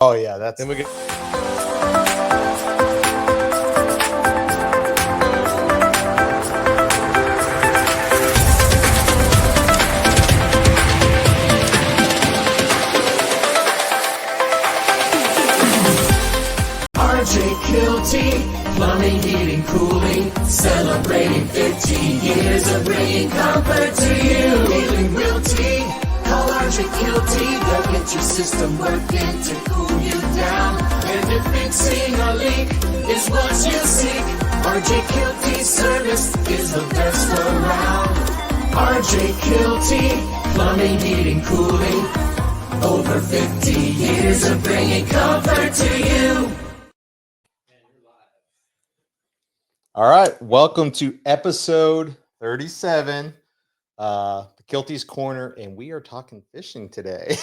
Oh yeah, that's. Then we get. Kielty, plumbing, heating, cooling, celebrating 15 years of bringing comfort to you. Feeling realty, call RJ Kielty, they'll get your system working to cool you down. And if fixing a leak is what you seek, RJ Kielty service is the best around. RJ Kielty, plumbing, heating, cooling, over 50 years of bringing comfort to you. All right, welcome to episode 37, the Kielty's Corner, and we are talking fishing today.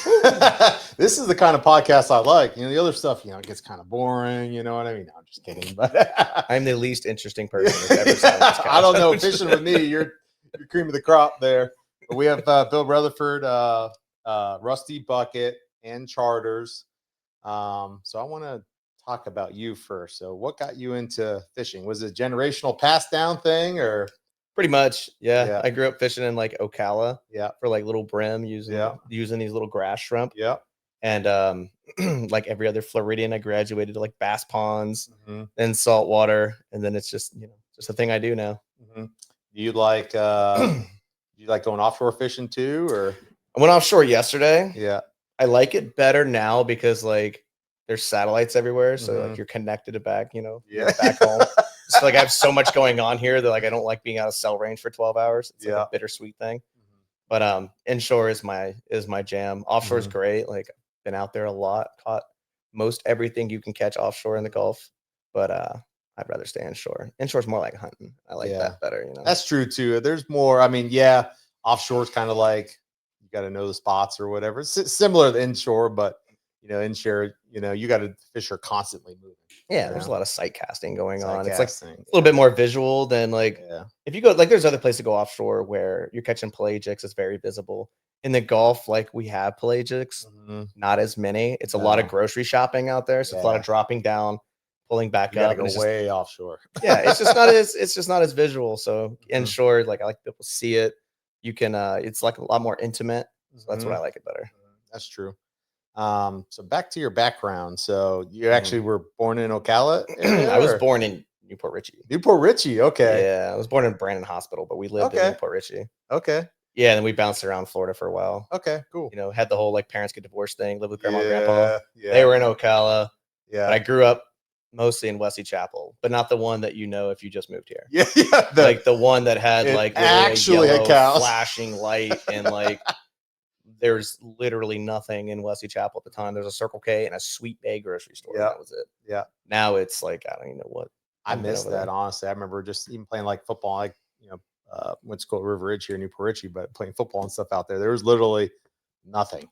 This is the kind of podcast I like. The other stuff, it gets kind of boring. You know what I mean? No, I'm just kidding. But I'm the least interesting person that's ever sat on this couch. I don't know. Fishing with me, you're cream of the crop there. But we have Bill Rutherford, Rusty Bucket, and Charters. So I want to talk about you first. So what got you into fishing? Was it a generational pass down thing or? Pretty much. Yeah. I grew up fishing in like Ocala. Yeah. For like little brim using these little grass shrimp. Yeah. And like every other Floridian, I graduated to like bass ponds, then saltwater. And then it's just, just a thing I do now. Do you like going offshore fishing too, or? I went offshore yesterday. Yeah. I like it better now because like there's satellites everywhere, so like you're connected to back, back home. So like I have so much going on here that like I don't like being out of cell range for 12 hours. It's like a bittersweet thing. But inshore is my jam. Offshore is great. Like been out there a lot, caught most everything you can catch offshore in the Gulf. But I'd rather stay inshore. Inshore is more like hunting. I like that better. That's true too. There's more. I mean, offshore is kind of like you got to know the spots or whatever. It's similar to inshore, but inshore, you got to fish are constantly moving. Yeah, there's a lot of sight casting going on. It's like a little bit more visual than like if you go like there's other places to go offshore where you're catching pelagics. It's very visible. In the Gulf, like we have pelagics, not as many. It's a lot of grocery shopping out there, so it's a lot of dropping down, pulling back up. Go way offshore. It's just not as visual. So inshore, like I like people see it. You can it's like a lot more intimate. So that's what I like it better. That's true. So back to your background. So you actually were born in Ocala area, I was born in Newport Richey. Newport Richey, okay. Yeah, I was born in Brandon Hospital, but we lived in Newport Richey. Okay. Yeah, and then we bounced around Florida for a while. Okay, cool. Had the whole like parents get divorced thing, lived with grandma and grandpa. Yeah. They were in Ocala. Yeah. But I grew up mostly in Wesley Chapel, but not the one that if you just moved here. Yeah. Like the one that had like actually yellow a cow flashing light and like there's literally nothing in Wesley Chapel at the time. There's a Circle K and a Sweet Bay grocery store. Yeah. That was it. Yeah. Now it's like, I don't even know what. I miss that, honestly. I remember just even playing like football, like, went to school at River Ridge here in Newport Richey, but playing football and stuff out there. There was literally nothing.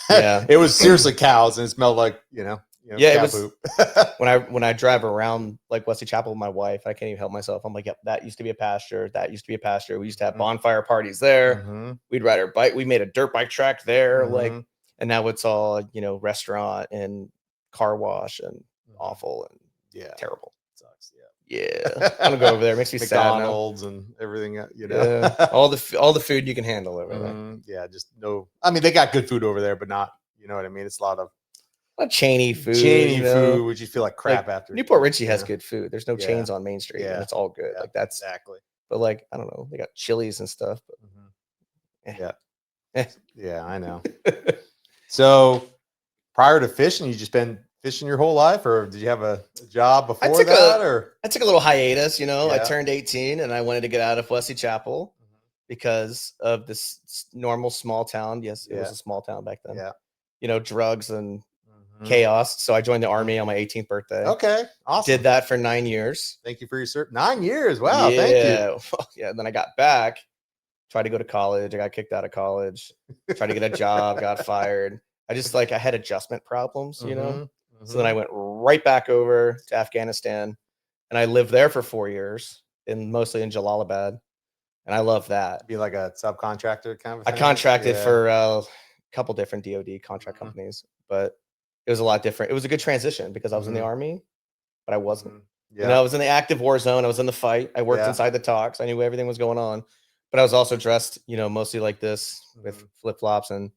Yeah. It was seriously cows and it smelled like, it was poop. when I drive around like Wesley Chapel with my wife, I can't even help myself. I'm like, yep, that used to be a pasture. That used to be a pasture. We used to have bonfire parties there. We'd ride our bike. We made a dirt bike track there. Like, and now it's all, restaurant and car wash and awful and terrible. Sucks. Yeah. I'm gonna go over there. It makes me sad. McDonald's and everything, all the food you can handle over there. Yeah, just no. I mean, they got good food over there, but not, you know what I mean? It's a lot of chainy food. Food, which you feel like crap after. Newport Richey has good food. There's no chains on Main Street, and it's all good. Yeah, like that's exactly. But like I don't know, they got Chili's and stuff. But yeah, I know. So prior to fishing, you just been fishing your whole life, or did you have a job before that? Or I took a little hiatus. I turned 18 and I wanted to get out of Wesley Chapel because of this normal small town. Yes, it was a small town back then. Yeah, drugs and chaos. So I joined the Army on my 18th birthday. Okay, awesome. Did that for 9 years. Thank you for your service. 9 years. Wow, thank you. Yeah. Then I got back, tried to go to college. I got kicked out of college. Tried to get a job, got fired. I had adjustment problems, So then I went right back over to Afghanistan, and I lived there for 4 years, mostly in Jalalabad, and I love that. Be like a subcontractor kind of thing? I contracted for a couple different DoD contract companies, but it was a lot different. It was a good transition because I was in the Army, but I wasn't. Yeah. You know, I was in the active war zone. I was in the fight. I worked inside the talks. I knew everything was going on, but I was also dressed, you know, mostly like this with flip-flops and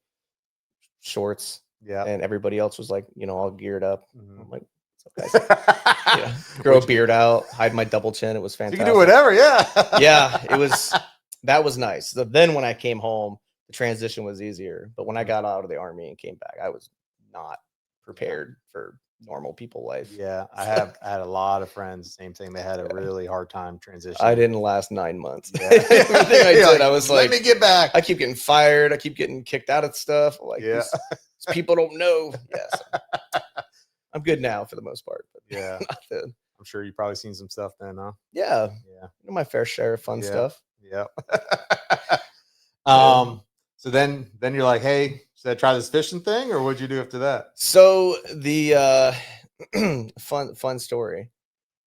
shorts. Yeah. And everybody else was like, you know, all geared up. I'm like, what's up, guys? Yeah. Grow a beard out, hide my double chin. It was fantastic. You can do whatever. Yeah. Yeah. That was nice. So then when I came home, the transition was easier. But when I got out of the Army and came back, I was not prepared for normal people life. Yeah, I had a lot of friends. Same thing. They had a really hard time transitioning. I didn't last 9 months. Yeah. Everything I did, I was like, let me get back. I keep getting fired. I keep getting kicked out of stuff. Like, these people don't know. Yes, I'm good now for the most part. But yeah, I'm sure you've probably seen some stuff then, huh? Yeah, you know, my fair share of fun stuff. Yeah. So then you're like, hey, should I try this fishing thing, or what'd you do after that? So the fun story.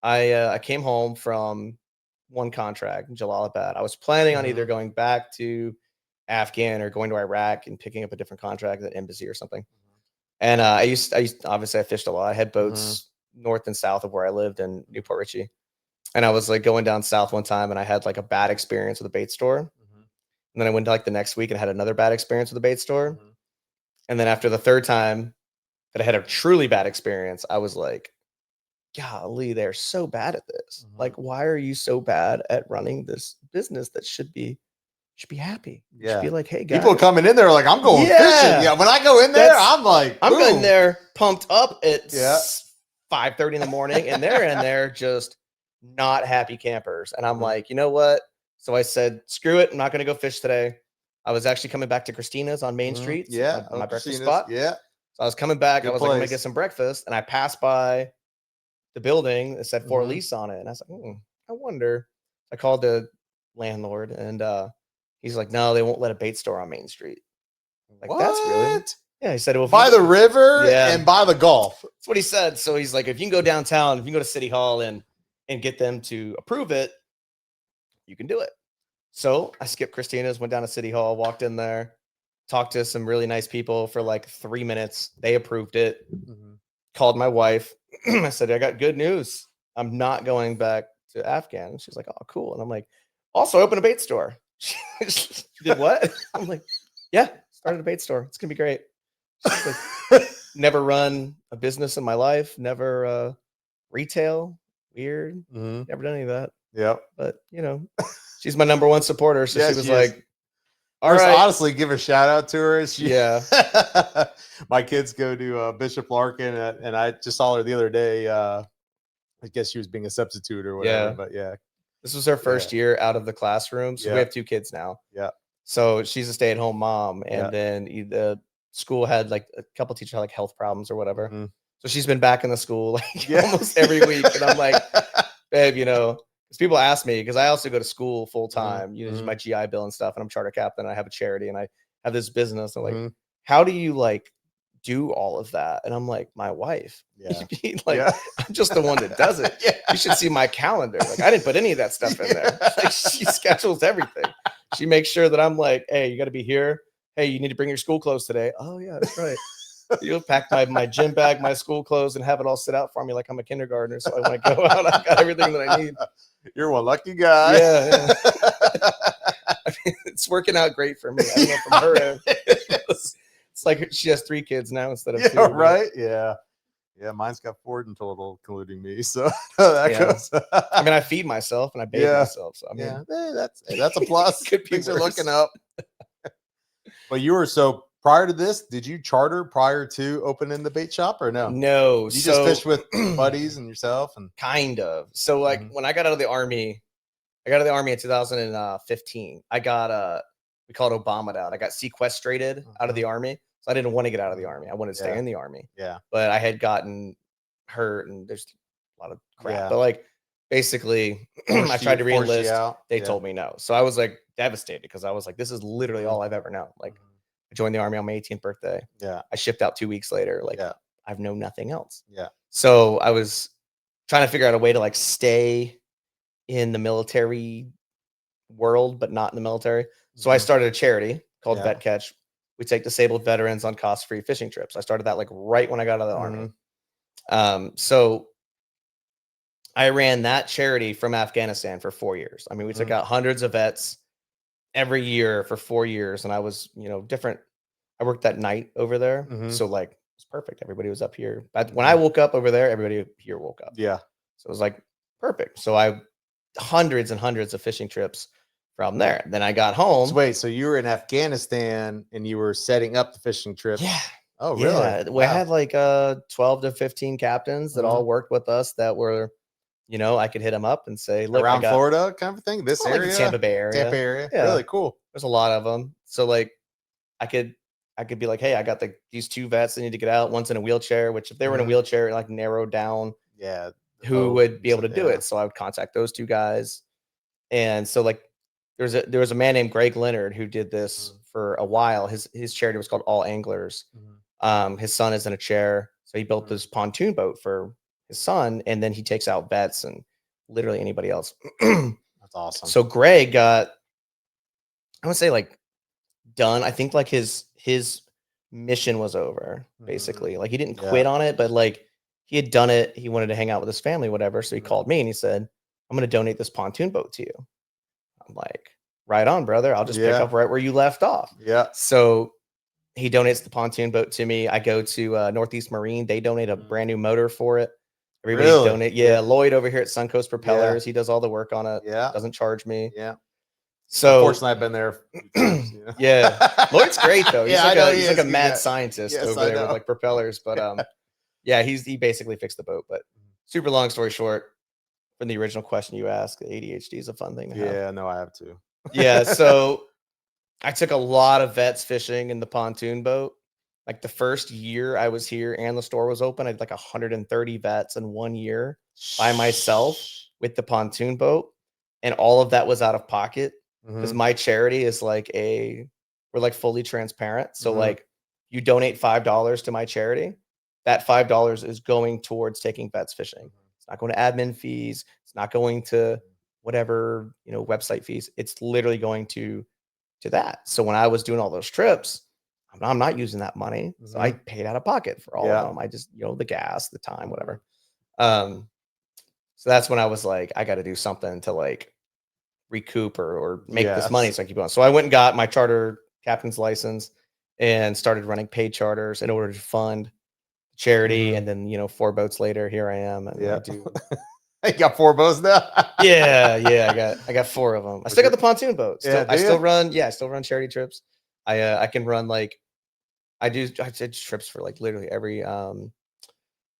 I came home from one contract in Jalalabad. I was planning on either going back to Afghan or going to Iraq and picking up a different contract at embassy or something. And I used obviously I fished a lot. I had boats north and south of where I lived in Newport Richey. And I was like going down south one time and I had like a bad experience with a bait store. And then I went to like the next week and had another bad experience with a bait store. And then after the third time that I had a truly bad experience, I was like, golly, they're so bad at this. Like, why are you so bad at running this business that should be happy? You should be like, hey guys. People coming in there like, I'm going fishing. Yeah. When I go in there, I'm like, I'm going there pumped up at 5:30 in the morning, and they're in there just not happy campers. And I'm like, you know what? So I said, screw it. I'm not going to go fish today. I was actually coming back to Christina's on Main Street. Yeah. My breakfast spot. Yeah. So I was coming back. Good I was like, I'm going to get some breakfast. And I passed by the building that said For Lease on it. And I was like, I wonder. I called the landlord and he's like, no, they won't let a bait store on Main Street. I'm like, that's really? Yeah. He said, well, by the river and by the Gulf. That's what he said. So he's like, if you can go downtown, if you can go to City Hall and get them to approve it, you can do it. So I skipped Christina's, went down to City Hall, walked in there, talked to some really nice people for like 3 minutes. They approved it. Called my wife. I said, I got good news. I'm not going back to Afghan. And she's like, oh, cool. And I'm like, also open a bait store. She did what? I'm like, yeah, started a bait store. It's going to be great. She's like, never run a business in my life. Never retail. Weird. Never done any of that. Yep. But, you know, she's my number one supporter. So she was like, all right. Honestly, give a shout out to her. Yeah. My kids go to Bishop Larkin, and I just saw her the other day. I guess she was being a substitute or whatever. But yeah. This was her first year out of the classroom. So we have 2 kids now. Yeah. So she's a stay-at-home mom. And then the school had like a couple teachers had like health problems or whatever. So she's been back in the school like almost every week. And I'm like, babe, you know, because people ask me, because I also go to school full time, you know, my GI Bill and stuff, and I'm charter captain. And I have a charity and I have this business. And like, how do you like do all of that? And I'm like, my wife. I'm just the one that does it. You should see my calendar. Like, I didn't put any of that stuff in there. Like, she schedules everything. She makes sure that I'm like, hey, you got to be here. Hey, you need to bring your school clothes today. Oh yeah, that's right. You'll pack my gym bag, my school clothes, and have it all set out for me like I'm a kindergartner. So when I go out, I've got everything that I need. You're one lucky guy. Yeah. I mean, it's working out great for me. I don't know from her end. It's like she has 3 kids now instead of 2. Right? Yeah. Yeah, mine's got 4 in total, including me. So that goes. I mean, I feed myself and I bathe myself. So I mean, that's a plus. Things are looking up. But you were prior to this, did you charter prior to opening the bait shop or no? No. You just fished with buddies and yourself and kind of. So like when I got out of the Army, in 2015. I got we call it Obama'd out. I got sequestrated out of the Army. So I didn't want to get out of the Army. I wanted to stay in the Army. Yeah. But I had gotten hurt and there's a lot of crap. But like basically I tried to re-enlist. They told me no. So I was like devastated because I was like, this is literally all I've ever known. Like I joined the Army on my 18th birthday. Yeah. I shipped out 2 weeks later. Like I've known nothing else. Yeah. So I was trying to figure out a way to like stay in the military world, but not in the military. So I started a charity called Vet Catch. we take disabled veterans on cost-free fishing trips. I started that like right when I got out of the Army. So I ran that charity from Afghanistan for 4 years. I mean, we took out hundreds of vets every year for 4 years, and I was, different. I worked that night over there, so like it was perfect. Everybody was up here. But when I woke up over there, everybody here woke up. Yeah. So it was like perfect. So I hundreds and hundreds of fishing trips from there. Then I got home. So wait, so you were in Afghanistan and you were setting up the fishing trip? Yeah. Oh, really? Yeah. We had like 12 to 15 captains that all worked with us that were, I could hit them up and say, look, around Florida kind of thing, this area, like Tampa Bay area. Yeah. Really cool. There's a lot of them. So like I could be like, hey, I got these 2 vets that need to get out. One's in a wheelchair, which if they were in a wheelchair, it like narrowed down who would be able to do it. So I would contact those 2 guys. And so like there was a man named Greg Leonard who did this for a while. His charity was called All Anglers. His son is in a chair. So he built this pontoon boat for his son, and then he takes out vets and literally anybody else. That's awesome. So Greg got, I would say like done. I think like his mission was over basically. Like he didn't quit on it, but like he had done it. He wanted to hang out with his family, whatever. So he called me and he said, I'm going to donate this pontoon boat to you. I'm like, right on, brother. I'll just pick up right where you left off. Yeah. So he donates the pontoon boat to me. I go to Northeast Marine. They donate a brand new motor for it. Everybody donate. Yeah. Lloyd over here at Suncoast Propellers. He does all the work on it. Yeah. Doesn't charge me. Yeah. So unfortunately, I've been there. Yeah. Lloyd's great though. He's he's like a mad scientist yes, over there with like propellers. But yeah, he basically fixed the boat. But super long story short, from the original question you asked, ADHD is a fun thing to have. Yeah, no, I have to. Yeah. So I took a lot of vets fishing in the pontoon boat. Like the first year I was here and the store was open, I had like 130 vets in 1 year by myself with the pontoon boat. And all of that was out of pocket because my charity is like we're like fully transparent. So like you donate $5 to my charity, that $5 is going towards taking vets fishing. It's not going to admin fees. It's not going to whatever, website fees. It's literally going to that. So when I was doing all those trips, I'm not using that money. So I paid out of pocket for all of them. I just, the gas, the time, whatever. So that's when I was like, I got to do something to like recoup or make this money. So I keep going. So I went and got my charter captain's license and started running paid charters in order to fund charity. And then, 4 boats later, here I am. And I do. You got 4 boats now? Yeah. I got 4 of them. I still got the pontoon boat. I still run charity trips. I can run like I did trips for like literally every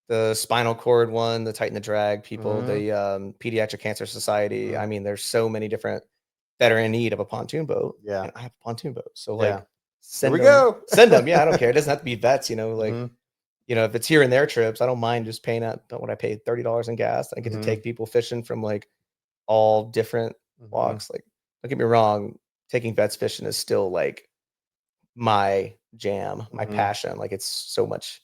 the spinal cord one, the Tighten the Drag people, the Pediatric Cancer Society. I mean, there's so many different that are in need of a pontoon boat. Yeah. And I have a pontoon boat. So like send them. Yeah, I don't care. It doesn't have to be vets, like if it's here and there trips, I don't mind just paying out what I paid $30 in gas. I get to take people fishing from like all different walks. Like, don't get me wrong, taking vets fishing is still like my jam, my passion. Like it's so much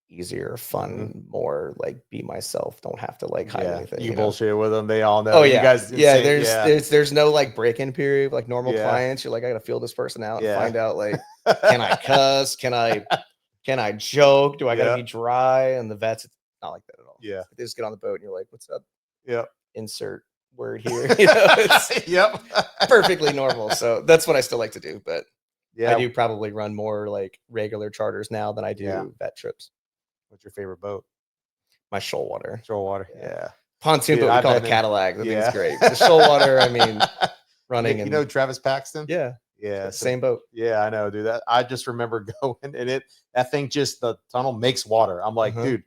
easier, fun, more like be myself. Don't have to like hide anything. You bullshit with them. They all know. Oh yeah. You guys, There's no like break-in period like normal clients. You're like, I gotta feel this person out and find out like, can I cuss? Can I joke? Do I gotta be dry? And the vets, it's not like that at all. Yeah. They just get on the boat and you're like, what's up? Yep. Insert word here. It's perfectly normal. So that's what I still like to do. But I do probably run more like regular charters now than I do vet trips. What's your favorite boat? My shoal water. Yeah. Pontoon boat, we call it Cadillac. I think it's great. The shoal water, I mean, running. You know Travis Paxton? Yeah. Yeah. Same boat. Yeah, I know, dude. I just remember going and that thing the tunnel makes water. I'm like, dude,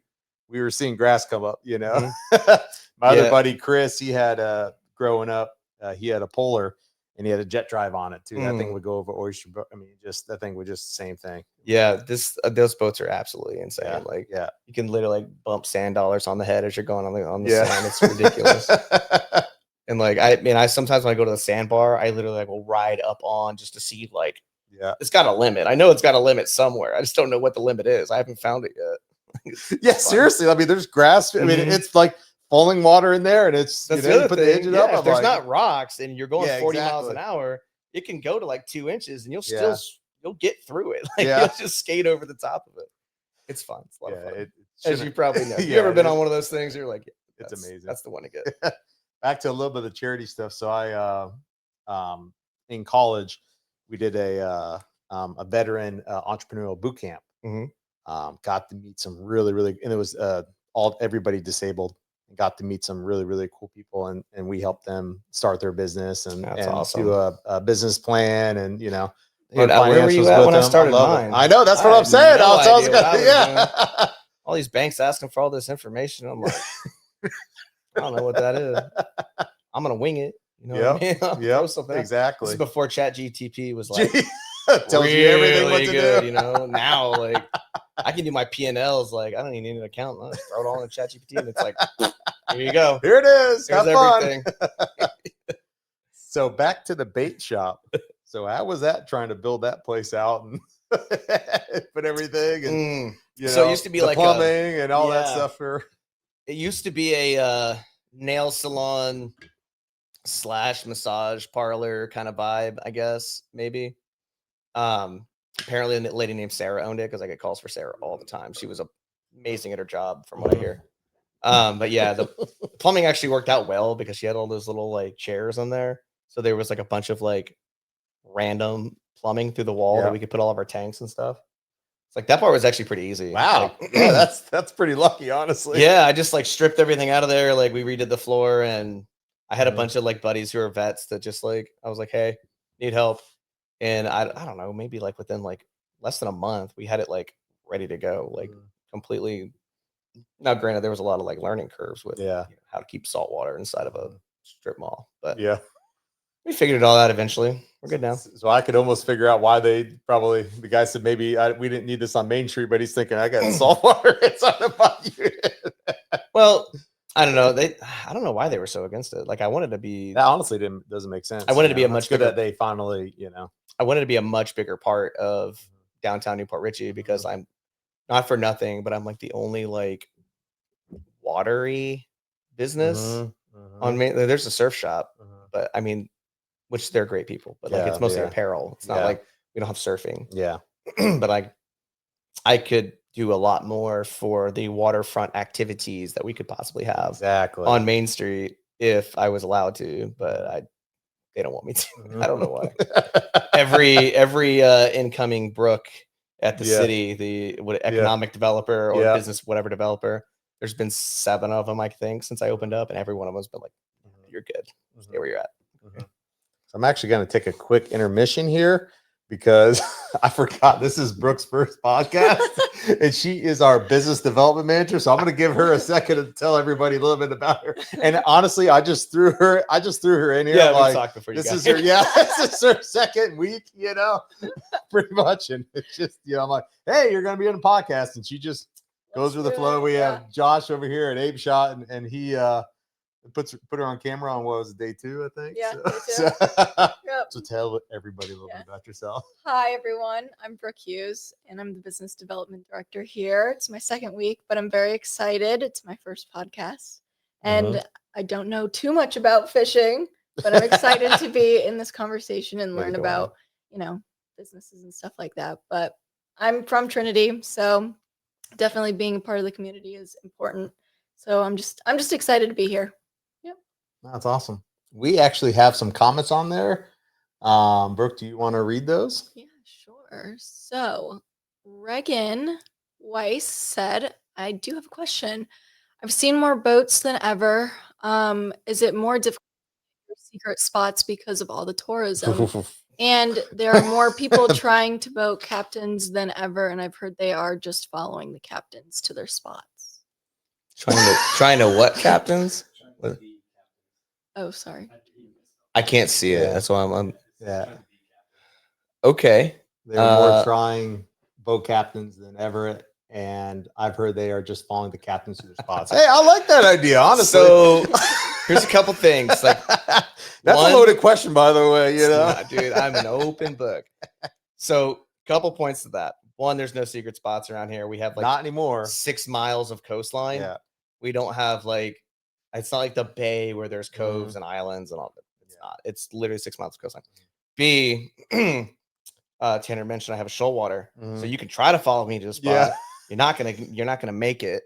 we were seeing grass come up, My other buddy, Chris, he had growing up, he had a Polar and he had a jet drive on it too. That thing would go over Oyster. I mean, that thing was just the same thing. Yeah, those boats are absolutely insane. You can literally bump sand dollars on the head as you're going on the sand. It's ridiculous. And like I sometimes when I go to the sandbar, I literally will ride up on just to see it's got a limit. I know it's got a limit somewhere. I just don't know what the limit is. I haven't found it yet. Seriously. I mean, there's grass. I mean, it's like falling water in there, and it's put the engine up. If there's not rocks and you're going 40 miles an hour, it can go to like 2 inches, and you'll still you'll get through it. Like Yeah. you'll just skate over the top of it. It's fun. It's a lot of fun. As you shouldn't- probably know. You Yeah, ever been it- on one of those things? You're like, It's amazing. That's the one to get. Back to a little bit of the charity stuff. So in college, we did a veteran entrepreneurial boot camp. Got to meet some really, and it was everybody disabled. Got to meet some really cool people, and we helped them start their business and awesome. do a business plan, and Dude, where were you at when I started mine? I know, that's what I'm saying. Yeah. All these banks asking for all this information. I'm like, I don't know what that is. I'm gonna wing it. You know what I mean? Yeah, exactly. This is before ChatGTP was like tells you everything what to good, do. You know, now like I can do my P&Ls. Like I don't even need an accountant. I just throw it all in ChatGPT, and it's like, here you go. Here it is. Here's Have fun. everything. So back to the bait shop. So how was that trying to build that place out and put everything and so it used to be the like plumbing and all that stuff for it used to be a nail salon / massage parlor kind of vibe, I guess, maybe. Apparently a lady named Sarah owned it because I get calls for Sarah all the time. She was amazing at her job from what I hear. But yeah, the plumbing actually worked out well because she had all those little like chairs on there. So there was like a bunch of like random plumbing through the wall that we could put all of our tanks and stuff. It's like that part was actually pretty easy. Wow. Like, yeah, that's pretty lucky, honestly. Yeah, I just like stripped everything out of there. Like we redid the floor, and I had a bunch of like buddies who are vets that just like I was like, hey, need help. And I don't know, maybe like within like less than a month, we had it like ready to go, like completely. Now, granted, there was a lot of like learning curves with how to keep salt water inside of a strip mall, but we figured it all out eventually. We're good now. So I could almost figure out why the guy said maybe we didn't need this on Main Street, but he's thinking I got salt water inside of my unit. Well, I don't know. I don't know why they were so against it. Like I wanted to be. That honestly doesn't make sense. I wanted to be a much bigger. That they finally, I wanted to be a much bigger part of downtown Newport Richey because I'm not for nothing, but I'm like the only like watery business on Main. There's a surf shop, but I mean, which they're great people, but like it's mostly apparel. It's not like we don't have surfing. Yeah, but I could do a lot more for the waterfront activities that we could possibly have on Main Street if I was allowed to, but they don't want me to. I don't know why. every incoming brook at the city, the economic developer or business whatever developer, there's been 7 of them I think since I opened up, and every one of them has been like, "You're good. Stay where you're at." So I'm actually going to take a quick intermission here because I forgot this is Brooke's first podcast, and she is our business development manager. So I'm going to give her a second to tell everybody a little bit about her. And honestly, I just threw her in here. Yeah, like, we talked before you this got is here. this is her second week, pretty much. And it's just, I'm like, hey, you're going to be on a podcast, and she just goes with the flow. We have Josh over here at Abe Shot, and he put her on camera on what was it, day 2, I think. Yeah, so, day 2. So tell everybody a little bit about yourself. Hi everyone, I'm Brooke Hughes, and I'm the business development director here. It's my 2nd week, but I'm very excited. It's my first podcast, and I don't know too much about fishing, but I'm excited to be in this conversation and learn about businesses and stuff like that. But I'm from Trinity, so definitely being a part of the community is important. So I'm just excited to be here. That's awesome. We actually have some comments on there. Brooke, do you want to read those? Yeah, sure. So Regan Weiss said, I do have a question. I've seen more boats than ever. Is it more difficult to secret spots because of all the tourism? And there are more people trying to boat captains than ever, and I've heard they are just following the captains to their spots. Trying to what captains? Oh, sorry. I can't see it. That's why I'm okay. They're more trying boat captains than ever, and I've heard they are just following the captains to their spots. Hey, I like that idea, honestly. So here's a couple things. Like that's a loaded question, by the way. Dude, I'm an open book. So a couple points to that. One, there's no secret spots around here. We have like not anymore 6 miles of coastline. Yeah. We don't have like, it's not like the bay where there's coves and islands and all that. It's not. It's literally 6 miles of coastline. B, Tanner mentioned I have a shoal water, so Mhm. you can try to follow me to the spot. Yeah. You're not gonna make it,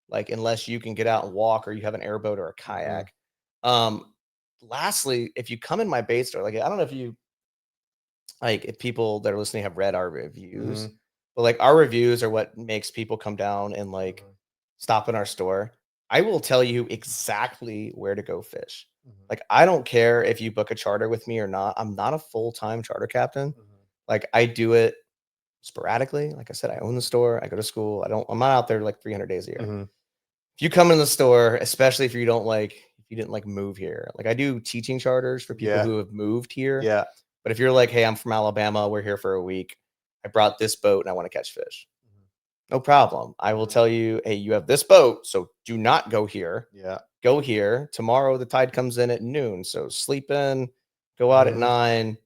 like, unless you can get out and walk or you have an airboat or a kayak. Lastly, if you come in my bait store, like I don't know if you like if people that are listening have read our reviews, but like our reviews are what makes people come down and like stop in our store. I will tell you exactly where to go fish. Like, I don't care if you book a charter with me or not. I'm not a full-time charter captain. Like, I do it sporadically. Like I said, I own the store. I go to school. I'm not out there like 300 days a year. If you come in the store, especially if you didn't like move here, like I do teaching charters for people who have moved here. Yeah. But if you're like, hey, I'm from Alabama, we're here for a week. I brought this boat and I want to catch fish. No problem. I will tell you, hey, you have this boat, so do not go here. Yeah. Go here. Tomorrow the tide comes in at noon. So sleep in, go out at 9.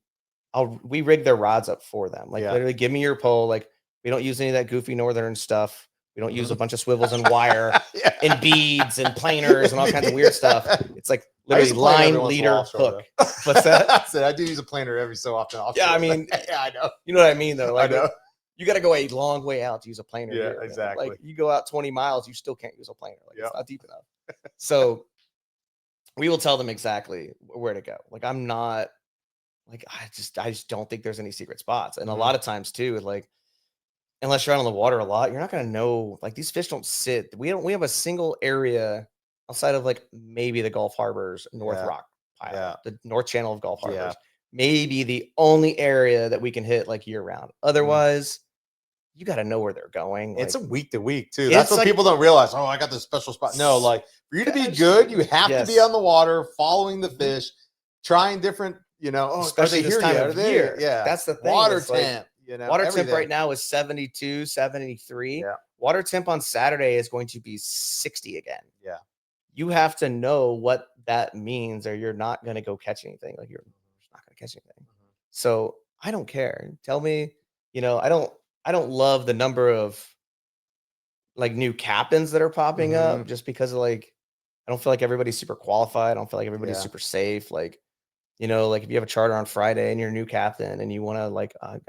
We rig their rods up for them. Like literally give me your pole. Like, we don't use any of that goofy northern stuff. We don't use a bunch of swivels and wire and beads and planers and all kinds of weird stuff. It's like literally line, leader, hook. What's that? I said I do use a planer every so often. Yeah, I mean, yeah, I know. You know what I mean, though. Like, I know. You got to go a long way out to use a planer. Yeah, here, exactly. Like, you go out 20 miles, you still can't use a planer. Like, it's not deep enough. So we will tell them exactly where to go. Like, I'm not like, I just don't think there's any secret spots. And a lot of times too, like, unless you're out on the water a lot, you're not going to know, like, these fish don't sit. We have a single area outside of like maybe the Gulf Harbors, North Rock Pile, the North Channel of Gulf Harbors. Maybe the only area that we can hit like year round. Otherwise, you got to know where they're going. It's like, a week to week too. That's what people don't realize. Oh, I got this special spot. No, like for you to be good, you have to be on the water, following the fish, trying different, especially this time of year. Yeah. That's the thing. Water temp, water temp right now is 72, 73. Yeah. Water temp on Saturday is going to be 60 again. Yeah. You have to know what that means, or you're not going to go catch anything. Like, you're not going to catch anything. So I don't care. Tell me, I don't love the number of like new captains that are popping up just because of like, I don't feel like everybody's super qualified. I don't feel like everybody's super safe. Like, like if you have a charter on Friday and you're a new captain and you want to like, I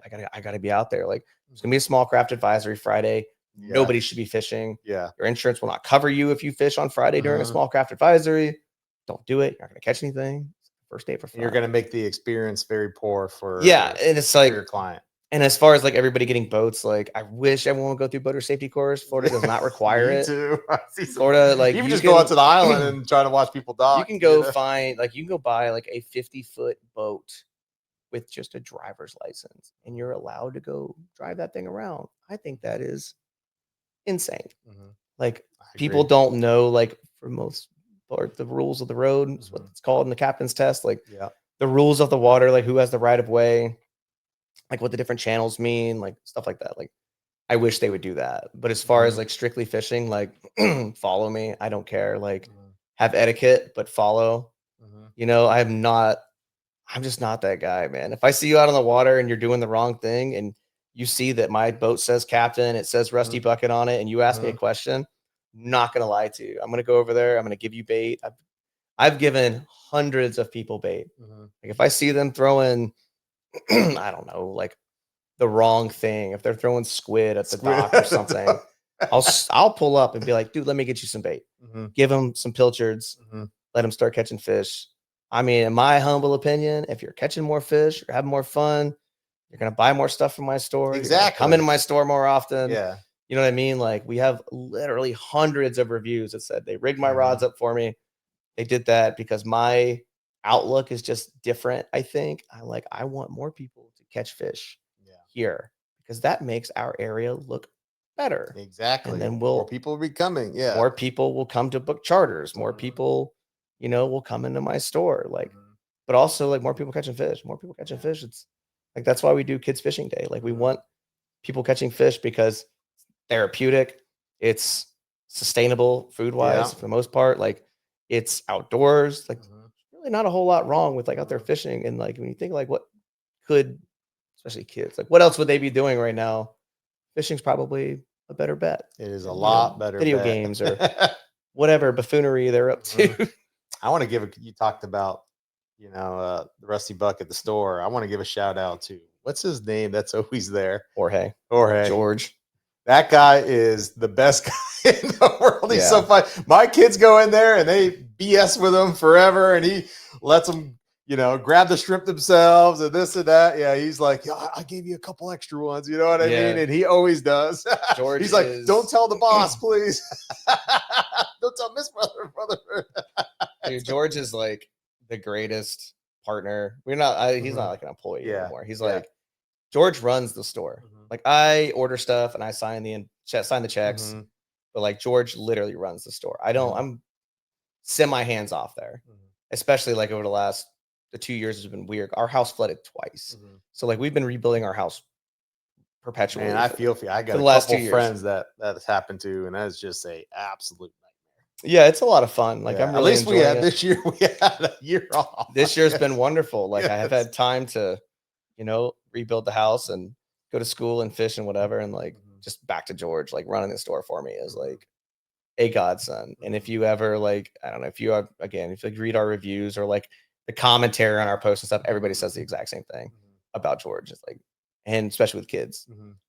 gotta be out there. Like, it's gonna be a small craft advisory Friday. Nobody should be fishing. Yeah. Your insurance will not cover you if you fish on Friday during a small craft advisory. Don't do it. You're not gonna catch anything. First day for fun. You're gonna make the experience very poor for and it's like your client. And as far as like everybody getting boats, like I wish everyone would go through boater safety course. Florida does not require it. Too. Florida, like you just go out to the island and try to watch people dock. You can go you can go buy like a 50-foot boat with just a driver's license, and you're allowed to go drive that thing around. I think that is insane. Like, people don't know, like, for most part, the rules of the road is what it's called in the captain's test. Like, the rules of the water, like who has the right of way, like what the different channels mean, like stuff like that. Like, I wish they would do that. But as far as like strictly fishing, like follow me. I don't care. Like, have etiquette, but follow. I'm just not that guy, man. If I see you out on the water and you're doing the wrong thing and you see that my boat says captain, it says Rusty Bucket on it, and you ask me a question, I'm not going to lie to you. I'm going to go over there. I'm going to give you bait. I've given hundreds of people bait. Like, if I see them throwing, I don't know, like the wrong thing, if they're throwing squid at the dock or something, I'll pull up and be like, dude, let me get you some bait. Give them some pilchards. Let them start catching fish. I mean, in my humble opinion, if you're catching more fish, you're having more fun, you're going to buy more stuff from my store. Exactly. Come into my store more often. Yeah. You know what I mean? Like, we have literally hundreds of reviews that said they rigged my rods up for me. They did that because my outlook is just different. I think I want more people to catch fish here, because that makes our area look better. Exactly. And then more people will be coming. Yeah. More people will come to book charters. More people, will come into my store. Like, but also like more people catching fish. It's like, that's why we do Kids Fishing Day. Like, we want people catching fish because therapeutic, it's sustainable food wise for the most part. Like, it's outdoors. Like, really not a whole lot wrong with like out there fishing. And like, when you think like what could, especially kids, like what else would they be doing right now? Fishing's probably a better bet. It is a lot better. Video games or whatever buffoonery they're up to. I want to you talked about, the Rusty Bucket, the store. I want to give a shout out to what's his name that's always there? Jorge. George. That guy is the best guy in the world. He's so fun. My kids go in there and they BS with him forever, and he lets them, grab the shrimp themselves and this and that. Yeah, he's like, I gave you a couple extra ones. You know what I mean? And he always does. George he's like, don't tell the boss, please. Don't tell Miss Rutherford. Dude, George is like the greatest partner. We're not. He's not like an employee anymore. He's like, George runs the store. Like, I order stuff and I sign the checks, but like George literally runs the store. I'm semi hands off there, especially like over the 2 years has been weird. Our house flooded twice, so like we've been rebuilding our house perpetually. And I feel for you. I got the a last couple 2 years. friends that has happened to, and that's just a absolute nightmare. Yeah, it's a lot of fun. Like I'm really at least we had enjoying it. this year. We had a year off. This year's been wonderful. Like I have had time to, rebuild the house and go to school and fish and whatever, and like just back to George, like running the store for me is like a godsend. And if you ever like, I don't know, if you read our reviews or like the commentary on our posts and stuff, everybody says the exact same thing about George. It's like, and especially with kids.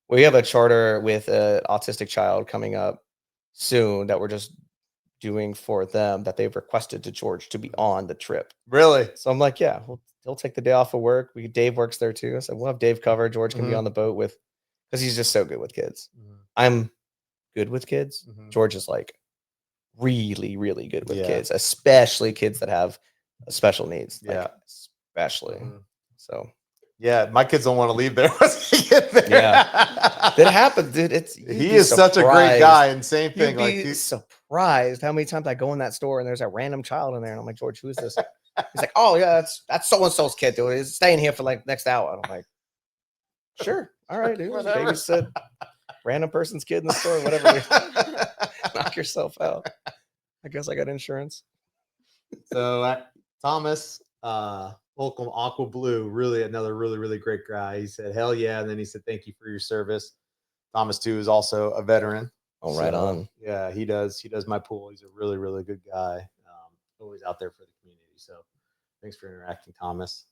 We have a charter with an autistic child coming up soon that we're just doing for them that they've requested to George to be on the trip. Really? So I'm like, yeah, he'll take the day off of work. Dave works there too. So we'll have Dave covered. George can be on the boat because he's just so good with kids. I'm good with kids. George is like really, really good with kids, especially kids that have special needs. Like, especially. So yeah, my kids don't want to leave there once they get there. Yeah, that happens, dude. He is such a great guy, and same thing. You'd be surprised how many times I go in that store and there's a random child in there, and I'm like, George, who is this? He's like, oh yeah, that's so and so's kid, dude. He's staying here for like next hour. And I'm like, sure, all right, dude. Babysit random person's kid in the store, whatever. Knock yourself out. I guess I got insurance. So Thomas, Holcomb Aqua Blue, really another really, really great guy. He said, hell yeah. And then he said, thank you for your service. Thomas too is also a veteran. Oh, right on. Yeah, he does my pool. He's a really, really good guy. Always out there for the community. So thanks for interacting, Thomas.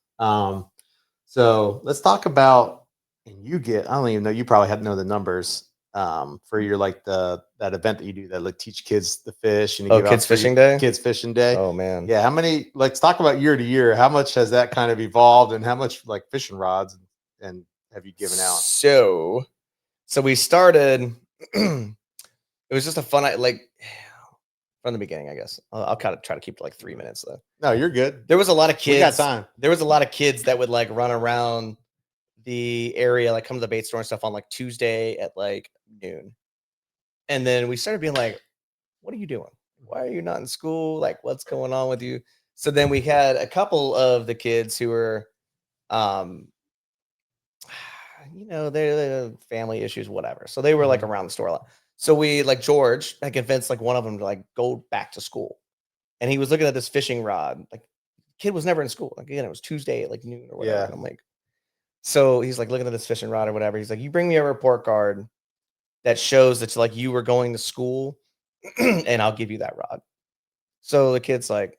So let's talk about, and I don't even know, you probably have to know the numbers for your that event that you do that teach kids to fish and Kids Fishing Day. Kids Fishing Day. Oh man. Yeah. How many? Let's talk about year to year. How much has that kind of evolved, and how much fishing rods and have you given out? So we started. It was just a fun from the beginning, I guess. I'll kind of try to keep it 3 minutes though. No, you're good. There was a lot of kids. We got time. There was a lot of kids that would run around the area, come to the bait store and stuff on Tuesday at noon. And then we started being like, what are you doing? Why are you not in school? What's going on with you? So then we had a couple of the kids who were, they're family issues, whatever. So they were around the store a lot. So we George, I convinced one of them to go back to school. And he was looking at this fishing rod. Kid was never in school. Again, it was Tuesday at noon or whatever. Yeah. And I'm like, so he's looking at this fishing rod or whatever. He's like, you bring me a report card that shows that you were going to school and I'll give you that rod. So the kid's like,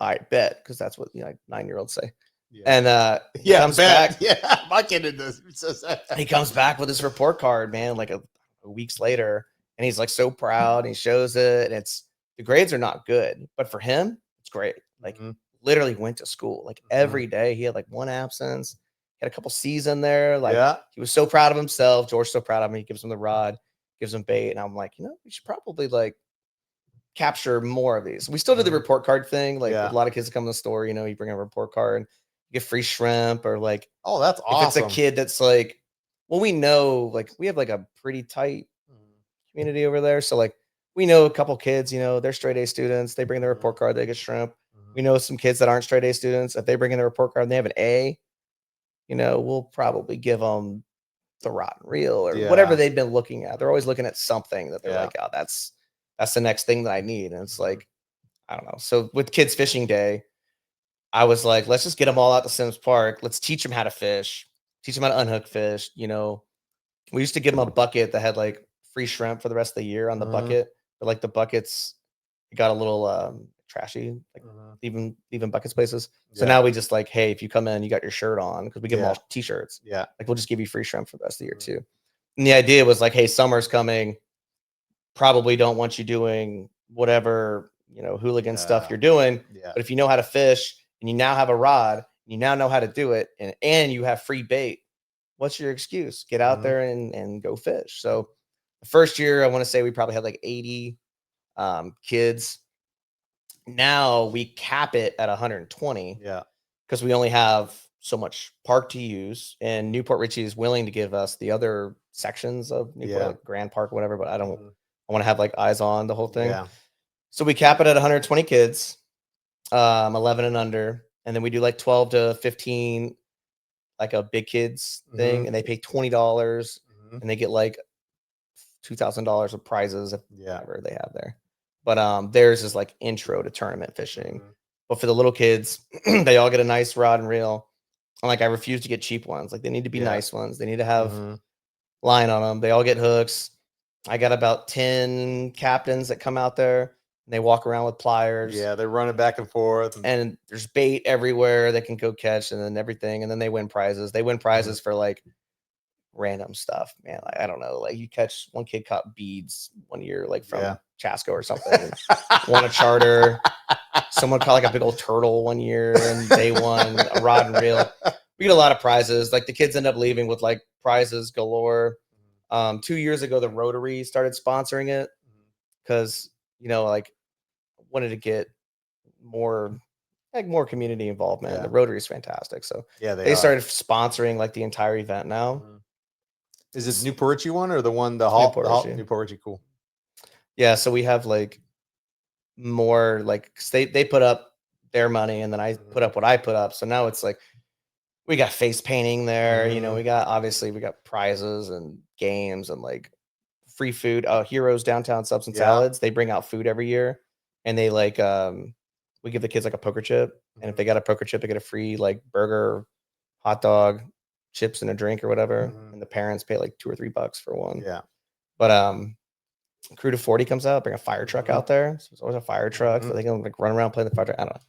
I bet, because that's what 9-year-olds say. Yeah. And he comes back. Yeah, my kid says that. He comes back with his report card, man, a weeks later, and he's so proud. And he shows it, and the grades are not good, but for him, it's great. Literally went to school every day. He had one absence. Had a couple C's in there. He was so proud of himself. George's so proud of him. He gives him the rod, gives him bait. And I'm like, we should probably capture more of these. We still do the report card thing. A lot of kids come to the store, you bring a report card, you get free shrimp or oh, that's awesome. If it's a kid that's we know, we have a pretty tight community over there. So we know a couple kids, they're straight A students. They bring their report card, they get shrimp. We know some kids that aren't straight A students. If they bring in their report card and they have an A, we'll probably give them the rod and reel or whatever they've been looking at. They're always looking at something that they're oh, that's the next thing that I need. And it's I don't know. So with Kids Fishing Day, I was let's just get them all out to Sims Park. Let's teach them how to fish, teach them how to unhook fish. We used to get them a bucket that had free shrimp for the rest of the year on the bucket. But the buckets, it got a little trashy, like Mhm. even buckets places. So Yeah. now we just like, hey, if you come in, you got your shirt on because we give them Yeah. all t-shirts. Yeah. Like we'll just give you free shrimp for the rest of the year Mhm. too. And the idea was like, hey, summer's coming. Probably don't want you doing whatever, hooligan stuff Yeah. you're doing. Yeah. But if you know how to fish and you now have a rod, you now know how to do it, and you have free bait, what's your excuse? Get out Mhm. there and go fish. So the first year, I want to say we probably had like 80 kids. Now we cap it at 120 Yeah. because we only have so much park to use, and Newport Richie is willing to give us the other sections of Newport, Yeah. like Grand Park, whatever. But I don't. Mhm. I want to have like eyes on the whole thing. Yeah. So we cap it at 120 kids, 11 and under, and then we do like 12 to 15, like a big kids thing, Mhm. and they pay $20, Mhm. and they get like $2,000 of prizes if Yeah. whatever they have there. But theirs is like intro to tournament fishing. Mhm. But for the little kids, they all get a nice rod and reel. And like I refuse to get cheap ones. Like they need to be Yeah. nice ones. They need to have Mhm. line on them. They all get hooks. I got about 10 captains that come out there and they walk around with pliers. Yeah, they're running back and forth. And there's bait everywhere they can go catch and then everything. And then they win prizes. They win prizes for like random stuff, man. Like, I don't know. Like you catch one kid caught beads one year, like from Pasco or something. Won a charter. Someone caught like a big old turtle one year and they won a rod and reel. We get a lot of prizes. Like the kids end up leaving with like prizes galore. 2 years ago, the Rotary started sponsoring it because, like wanted to get more community involvement. Yeah. The Rotary is fantastic. So Yeah, they started sponsoring like the entire event now. Mhm. Is this Newport Richie one or the one Newport Richie. Newport Richie? Cool. Yeah, so we have like more like 'cause they put up their money and then I put up what I put up. So now it's like we got face painting there. We got prizes and games and like free food. Heroes Downtown Subs and Yeah. Salads. They bring out food every year and they like we give the kids like a poker chip. And if they got a poker chip, they get a free like burger, hot dog, chips, and a drink or whatever. Mhm. And the parents pay like $2 or $3 for one. Yeah. But Crew to 40 comes out, bring a fire truck Mhm. out there. So there's always a fire truck. So Mhm. they can like run around playing the fire truck. I don't know.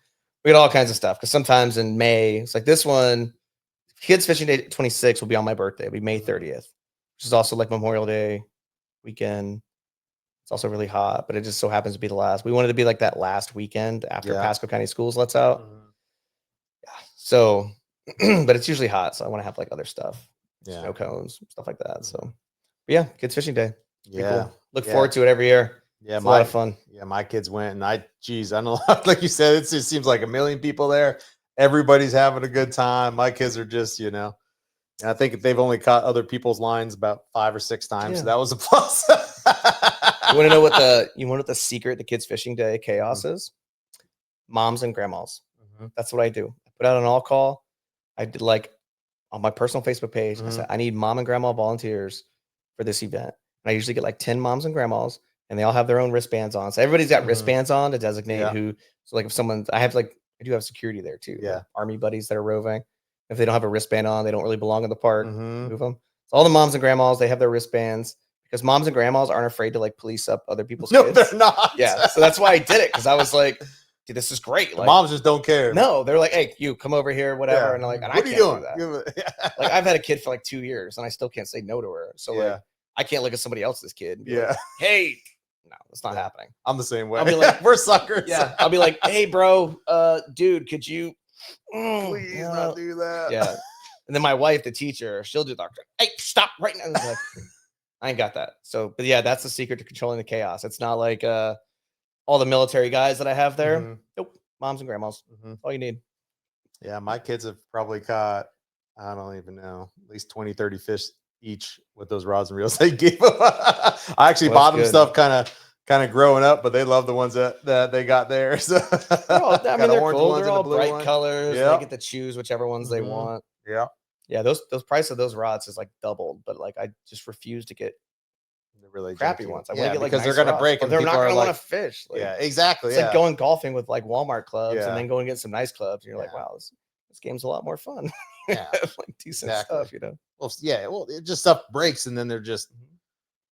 We get all kinds of stuff. Cause sometimes in May, it's like this one, Kids Fishing Day 26 will be on my birthday. It'll be May 30th, which is also like Memorial Day weekend. It's also really hot, but it just so happens to be the last. We wanted to be like that last weekend after Yeah. Pasco County schools lets out. Mhm. So, but it's usually hot. So I want to have like other stuff, Yeah. snow cones, stuff like that. So, but yeah, Kids Fishing Day. Pretty Yeah. cool. Look Yeah. forward to it every year. Yeah, It's a lot of fun. Yeah, my kids went, and I don't know, like you said, it just seems like a million people there. Everybody's having a good time. My kids are just, and I think they've only caught other people's lines about 5 or 6 times. Yeah. So that was a plus. You want to know what the secret to Kids Fishing Day chaos is? Moms and grandmas. Mhm. That's what I do. I put out an all call. I did like on my personal Facebook page. I said, I need mom and grandma volunteers for this event. And I usually get like 10 moms and grandmas, and they all have their own wristbands on. So everybody's got Mhm. wristbands on to designate Yeah. who. So like if I do have security there too. Yeah. Like army buddies that are roving. If they don't have a wristband on, they don't really belong in the park. Mhm. Move them. So all the moms and grandmas, they have their wristbands because moms and grandmas aren't afraid to like police up other people's No, kids. they're not. Yeah. So that's why I did it because I was like, dude, this is great. The Like, moms just don't care. no, they're like, hey, you come over here, whatever. Yeah. And I'm like, and What I are you can't doing? do that. Like I've had a kid for like 2 years and I still can't say no to her. So Yeah. like I can't look at somebody else's kid and be Yeah. like, hey, no, that's not Yeah. happening. I'm the same way. I'll be like, we're suckers. Yeah. I'll be like, hey, bro, dude, could you Please not do that. Yeah. And then my wife, the teacher, she'll do the hey, stop right now. It's like, I ain't got that. So, but yeah, that's the secret to controlling the chaos. It's not like all the military guys that I have there. Mhm. Nope. Moms and grandmas. Mhm. That's all you need. Yeah, my kids have probably caught, I don't even know, at least 20, 30 fish each with those rods and reels they gave them. I actually Well, bought that's them good. stuff kind of growing up, but they love the ones that they got there. So They're all, I got mean, they're orange cool. ones They're and a all blue bright one. colors. Yep. They get to choose whichever ones they Mhm. want. Yeah, Yeah, those price of those rods is like doubled, but like I just refuse to get they're really crappy junky. ones. I Yeah, want to get like because they're nice gonna rods, break or and they're people not are going to want like, to fish. Like, yeah, exactly. it's Yeah. like going golfing with like Walmart clubs Yeah. and then going to get some nice clubs. And you're like, Yeah. wow, this game's a lot more fun. Yeah. Like decent stuff, Well, yeah, well, it just stuff breaks and then they're just,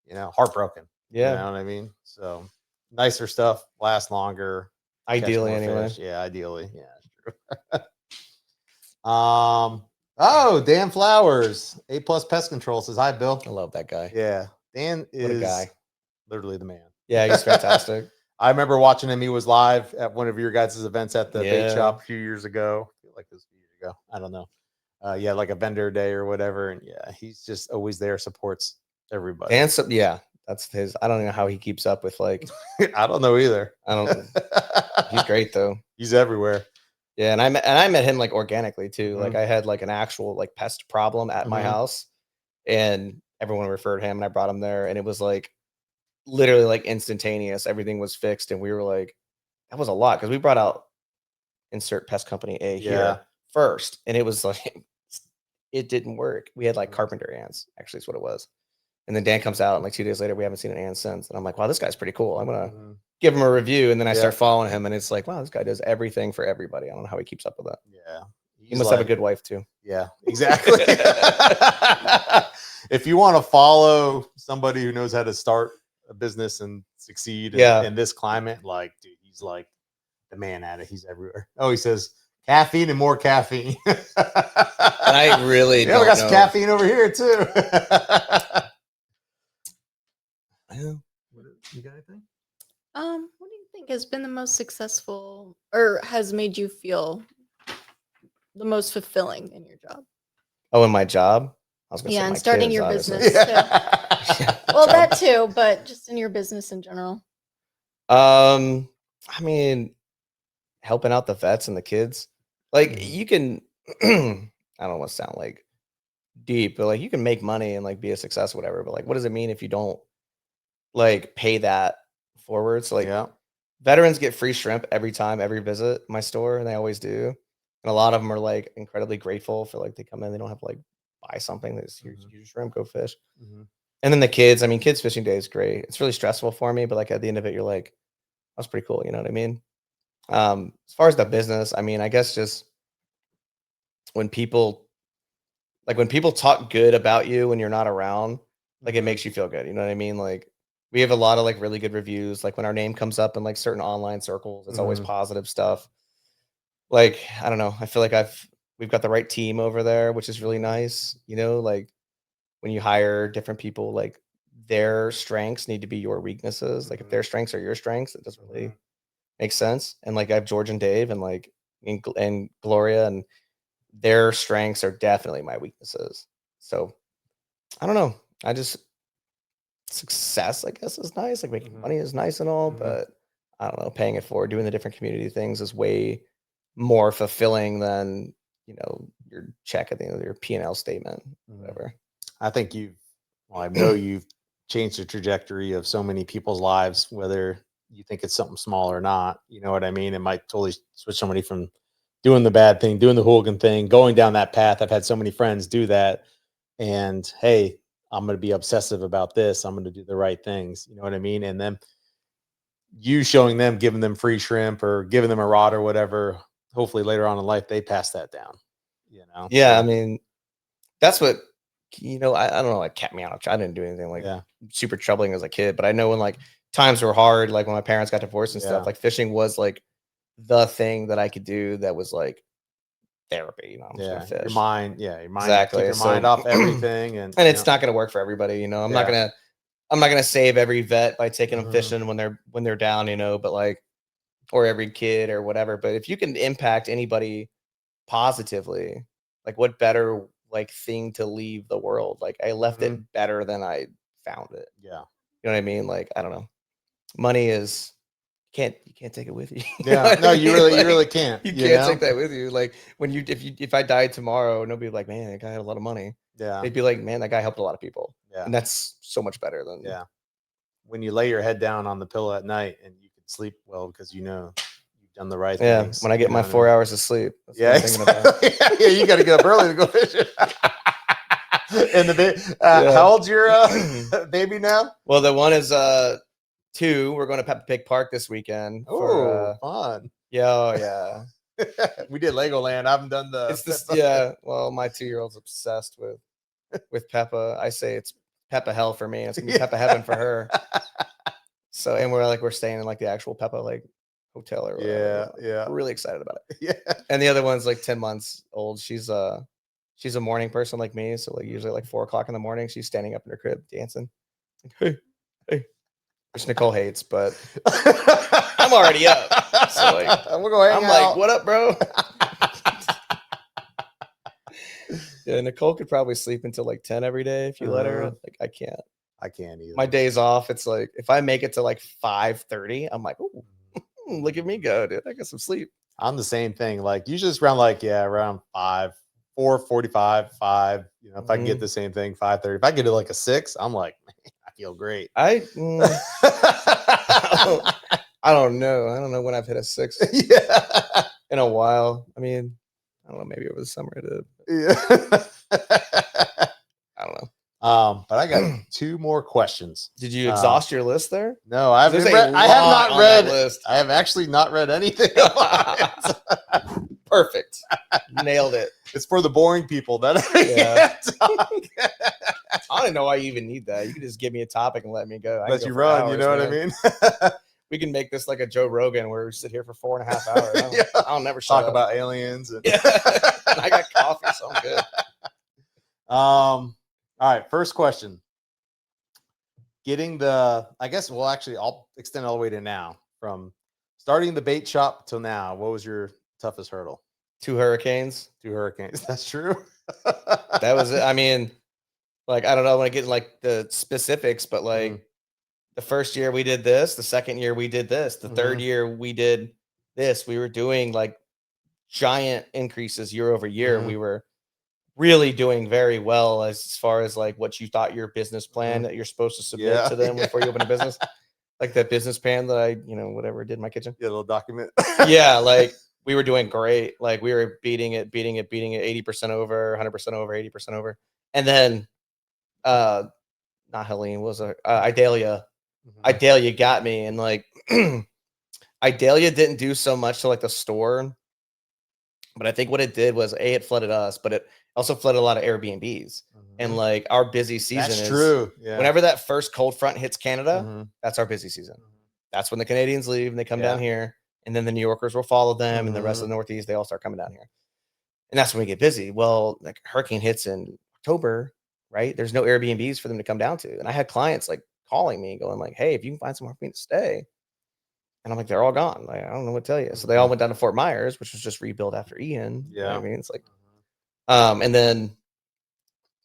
heartbroken. Yeah. You know what I mean? So nicer stuff lasts longer. Ideally, more anyway. fish. Yeah, ideally. Yeah, true. Oh, Dan Flowers, A+ Pest Control says hi, Bill. I love that guy. Yeah, Dan What is a guy. literally the man. Yeah, he's fantastic. I remember watching him. He was live at one of your guys' events at the bait Yeah. shop a few years ago. I feel like it was a few years ago. I don't know. Yeah, like a vendor day or whatever. And yeah, he's just always there, supports everybody. Dan, yeah, that's his. I don't know how he keeps up with like. I don't know either. I don't. He's great though. He's everywhere. Yeah, and I met him like organically too. Mhm. Like I had like an actual like pest problem at my Mhm. house, and everyone referred him, and I brought him there, and it was like literally like instantaneous. Everything was fixed, and we were like, that was a lot because we brought out insert pest company A Yeah. here first, and it was like it didn't work. We had like Mhm. carpenter ants, actually, is what it was. And then Dan comes out, and like 2 days later, we haven't seen an ant since. And I'm like, wow, this guy's pretty cool. I'm gonna Mhm. give him a review, and then I Yeah. start following him, and it's like, wow, this guy does everything for everybody. I don't know how he keeps up with that. Yeah. He must have a good wife too. Yeah, exactly. If you want to follow somebody who knows how to start a business and succeed in this climate, like, dude, he's like the man at it. He's everywhere. Oh, he says caffeine and more caffeine. And I really we don't got some know. caffeine over here too. You got anything? What do you think has been the most successful or has made you feel the most fulfilling in your job? Oh, in my job? I was gonna say Yeah, and my starting kids, your obviously. business. Yeah. Well, that too, but just in your business in general. I mean, helping out the vets and the kids. Like Mhm. you can I don't want to sound like deep, but like you can make money and like be a success, whatever. But like what does it mean if you don't like pay that forward? So like Yeah. veterans get free shrimp every time, every visit my store, and they always do. And a lot of them are like incredibly grateful for like they come in, they don't have to like buy something. They just here's Mhm. your shrimp, go fish. Mhm. And then the kids, I mean, kids fishing day is great. It's really stressful for me, but like at the end of it, you're like, that's pretty cool. You know what I mean? As far as the business, I mean, I guess just when people talk good about you when you're not around, like it Mhm. makes you feel good. You know what I mean? Like we have a lot of like really good reviews. Like when our name comes up in like certain online circles, it's always Mhm. positive stuff. Like, I don't know. I feel like we've got the right team over there, which is really nice. You know, like when you hire different people, like their strengths need to be your weaknesses. Like if Mhm. their strengths are your strengths, it doesn't really Mhm. make sense. And like I have George and Dave and like and Gloria, and their strengths are definitely my weaknesses. So I don't know. I just success, I guess, is nice. Like making Mhm. money is nice and all, Mhm. but I don't know. Paying it forward, doing the different community things is way more fulfilling than your check at the end of your P&L statement, Mhm. whatever. I think I know you've changed the trajectory of so many people's lives, whether you think it's something small or not. You know what I mean? It might totally switch somebody from doing the bad thing, doing the hooligan thing, going down that path. I've had so many friends do that. And hey, I'm going to be obsessive about this. I'm going to do the right things. You know what I mean? And then you showing them, giving them free shrimp or giving them a rod or whatever, hopefully later on in life, they pass that down. Yeah, So, I mean, that's what I don't know, like kept me out. I didn't do anything like yeah. super troubling as a kid, but I know when like times were hard, like when my parents got divorced and Yeah. stuff, like fishing was like the thing that I could do that was like therapy. I'm just gonna Your fish. mind, your mind, Exactly. take your So- mind off everything, and It's not gonna work for everybody. I'm not gonna save every vet by taking them Mhm. fishing when they're down, but like, or every kid or whatever. But if you can impact anybody positively, like what better like thing to leave the world? Like I left it better than I found it. Yeah, You know what I mean? Like, I don't know. Money is you can't take it with you. You know yeah. what No, I you mean? Like, really can't. You can't take that with you. Like when if I died tomorrow, nobody would be like, man, that guy had a lot of money. Yeah, They'd be like, man, that guy helped a lot of people. yeah, And that's so much better than yeah. When you lay your head down on the pillow at night and you can sleep well because you've done the right things. When I get my 4 hours of sleep. That's what Yeah, I'm thinking about. yeah. You got to get up early to go fishing. And how old's your baby now? Well, the one is 2. We're going to Peppa Pig Park this weekend. Oh, fun. Yeah. We did Legoland. I haven't done the. It's this. Yeah. Well, my 2-year-old's obsessed with Peppa. I say it's Peppa hell for me. It's gonna be Peppa heaven for her. So, and we're staying in like the actual Peppa like hotel or whatever. Yeah. We're really excited about it. Yeah. And the other one's like 10 months old. She's a morning person like me. So like usually like 4:00 in the morning, she's standing up in her crib dancing. Like, hey, which Nicole hates, but I'm already up. So like, we're going. I'm like, what up, bro? Yeah, Nicole could probably sleep until like 10 every day if you let her. Like, I can't. I can't either. My days off, it's like if I make it to like 5:30, I'm like, ooh, look at me go, dude. I got some sleep. I'm the same thing. Like usually it's around around 4:45, 5. You know, if I can get the same thing, 5:30. If I get it like a 6, I'm like, man, I feel great. I don't know. I don't know when I've hit a 6 in a while. I mean, I don't know. Maybe over the summer I did. Yeah. I don't know. But I got 2 more questions. Did you exhaust your list there? No, I haven't read. I have not read. I have actually not read anything. Perfect. Nailed it. It's for the boring people that I don't know why you even need that. You can just give me a topic and let me go. Let you run. Hours, you know what I mean? We can make this like a Joe Rogan where we sit here for 4.5 hours. I'll never talk about aliens. And I got coffee, so I'm good. All right. First question. Getting I guess, well, actually, I'll extend all the way to now. From starting the bait shop till now, what was your toughest hurdle? 2 hurricanes. 2 hurricanes. That's true. That was it. I mean, like, I don't know when I get like the specifics, but like the first year we did this, the second year we did this, the third year we did this. We were doing like giant increases year over year. We were really doing very well as far as like what you thought your business plan that you're supposed to submit to them before you open a business. Like that business plan that I, whatever did in my kitchen. Yeah, a little document. Yeah, like we were doing great. Like we were beating it 80% over, 100% over, 80% over. And then not Helene, was Idalia. Idalia got me, and like Idalia didn't do so much to like the store. But I think what it did was it flooded us, but it also flooded a lot of Airbnbs. And like our busy season is true. Yeah. Whenever that first cold front hits Canada, that's our busy season. That's when the Canadians leave and they come down here, and then the New Yorkers will follow them, and the rest of the Northeast, they all start coming down here. And that's when we get busy. Well, like hurricane hits in October, right? There's no Airbnbs for them to come down to. And I had clients like calling me going like, hey, if you can find somewhere for me to stay. And I'm like, they're all gone. Like, I don't know what to tell you. So they all went down to Fort Myers, which was just rebuilt after Ian. Yeah. You know what I mean, it's like, and then